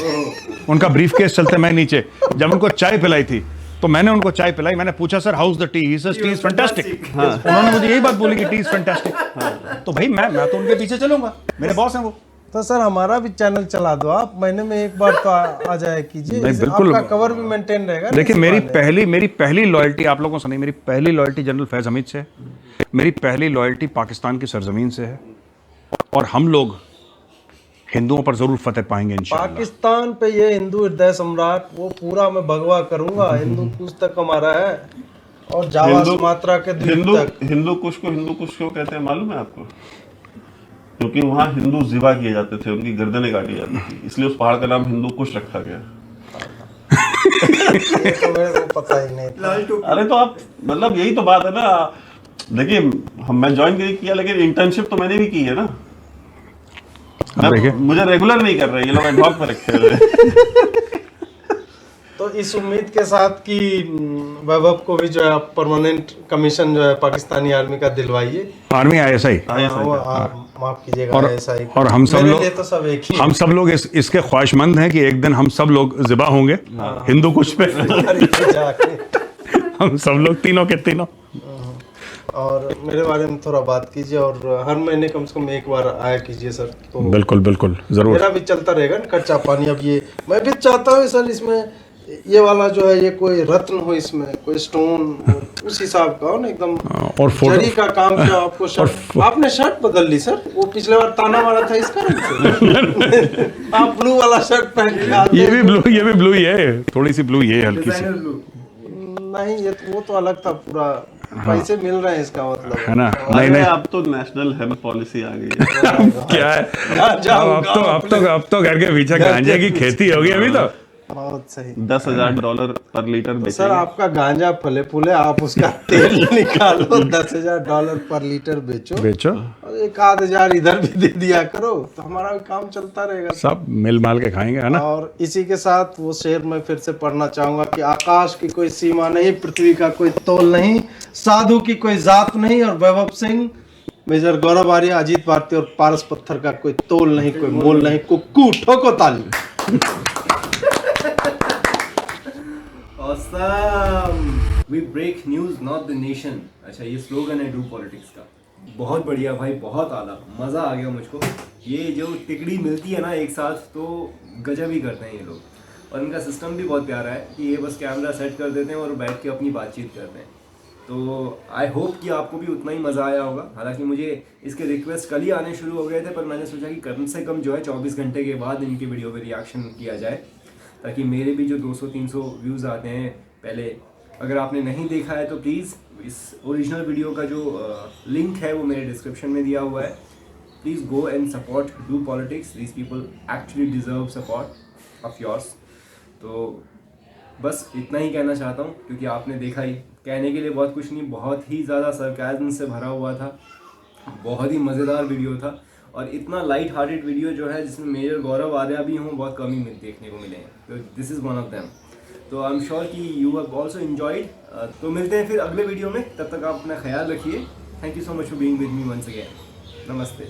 उनका ब्रीफ केस चलते मैं नीचे, जब उनको चाय पिलाई थी तो मैंने उनको चाय पिलाई। मैंने पूछा sir how is the T? He says T is fantastic. उन्होंने मुझे यही बात बोली कि टी इज फैंटास्टिक। तो भाई मैं तो उनके पीछे चलूंगा, मेरे बॉस हैं वो। तो सर हमारा भी चैनल चला दो आप, महीने में एक बार तो आ जाए कीजिए, बिल्कुल, आपका कवर भी मेंटेन रहेगा। देखिए मेरी पहली लॉयल्टी आप लोगों से नहीं, मेरी पहली लॉयल्टी जनरल फैज हमीद से है, मेरी पहली लॉयल्टी पाकिस्तान की सरजमीन से है, और हम लोग हिंदुओं पर जरूर फतेह पाएंगे इंशाअल्लाह। पाकिस्तान पे ये हिंदू हृदय सम्राट वो पूरा मैं भगवा करूंगा। हिंदू कुश तक हमारा है, और जावा सुमात्रा के द्वीप तक। हिंदू कुश को हिंदू कुश क्यों कहते हैं मालूम है आपको? क्योंकि वहाँ हिंदू ज़िबा किए जाते थे, उनकी गर्दनें काटी जाती थी, इसलिए उस पहाड़ का नाम हिंदू कुश रखा गया। तो मेरे को पता ही नहीं। अरे तो आप मतलब यही तो बात है ना। देखिए मैं ज्वाइन किया, लेकिन इंटर्नशिप तो मैंने भी की है ना। मुझे रेगुलर नहीं कर रहे ये लोग, एडहॉक पे रखे हुए। तो इस उम्मीद के साथ कि वैभव को भी जो है परमानेंट कमीशन जो है पाकिस्तानी आर्मी का दिलवाइए। आर्मी ISI माफ कीजिएगा, और हम सब लोग तो सब एक ही, हम सब लोग इसके ख्वाहिशमंद हैं कि एक दिन हम सब लोग ज़िबा होंगे हिंदू कुश पे। हम सब लोग तीनों के तीनों। और मेरे बारे में थोड़ा बात कीजिए, और हर महीने कम से कम एक बार आया कीजिए सर। तो बिल्कुल बिल्कुल जरूर, मेरा भी चलता रहेगा ना कच्चा पानी। अब ये मैं भी चाहता हूँ सर, इसमें ये वाला जो है ये कोई रत्न हो, इसमें कोई स्टोन उस हिसाब का हो ना, एकदम और जरी का काम किया आपको। शर्ट आपने शर्ट बदल ली सर, वो पिछले बार ताना मारा था इसका आप ब्लू वाला शर्ट पहन के। ये भी ब्लू ही है, थोड़ी सी ब्लू ये हल्की सी नहीं, ये वो तो अलग था पूरा। पैसे मिल रहे हैं इसका मतलब, है ना? नहीं अब तो नेशनल हेम्प पॉलिसी आ गई है। क्या है अब तो घर के पीछे गांजे की खेती होगी अभी तो। बहुत सही। $10,000 पर लीटर बेचेंगे। सर आपका गांजा फले फूले, आप उसका तेल निकालो, $10,000 पर लीटर बेचो, और 1,000 इधर भी दे दिया करो, तो हमारा भी काम चलता रहेगा। सब मिल माल के खाएंगे, है ना? और इसी के साथ वो शेर मैं फिर से पढ़ना चाहूंगा कि आकाश की कोई सीमा नहीं, पृथ्वी का कोई तोल नहीं, साधु की कोई जात नहीं, और वैभव सिंह, मेजर गौरव आर्य, अजीत भारती और पारस पत्थर का कोई तोल नहीं, कोई मोल नहीं। कुक्कू ठोको ताली। Awesome! We break news, not the nation. अच्छा ये स्लोगन है डू पॉलिटिक्स का। बहुत बढ़िया भाई, बहुत आला, मज़ा आ गया मुझको। ये जो तिकड़ी मिलती है ना एक साथ, तो गजब ही करते हैं ये लोग। और इनका सिस्टम भी बहुत प्यारा है कि ये बस कैमरा सेट कर देते हैं और बैठ के अपनी बातचीत करते हैं। तो आई होप कि आपको भी उतना ही मज़ा आया होगा। हालांकि मुझे इसके रिक्वेस्ट कल ही आने शुरू हो गए थे, पर मैंने सोचा कि कम से कम जो है 24 घंटे के बाद इनके वीडियो पे रिएक्शन किया जाए, ताकि मेरे भी जो 200-300 व्यूज़ आते हैं पहले, अगर आपने नहीं देखा है तो प्लीज़ इस ओरिजिनल वीडियो का जो लिंक है वो मेरे डिस्क्रिप्शन में दिया हुआ है। Please go and support do politics, these people actually deserve support of yours. तो बस इतना ही कहना चाहता हूँ, क्योंकि आपने देखा ही, कहने के लिए बहुत कुछ नहीं, बहुत ही ज़्यादा सरकाज़म से भरा हुआ था, बहुत ही मज़ेदार वीडियो था, और इतना लाइट हार्टेड वीडियो जो है जिसमें मेजर गौरव आर्या भी हों, बहुत कम ही देखने को मिले हैं। तो this is one of them. तो आई एम श्योर कि यू हैव ऑल्सो इन्जॉयड। तो मिलते हैं फिर अगले वीडियो में, तब तक आप अपना ख्याल रखिए। Thank you so much for being with me once again. नमस्ते।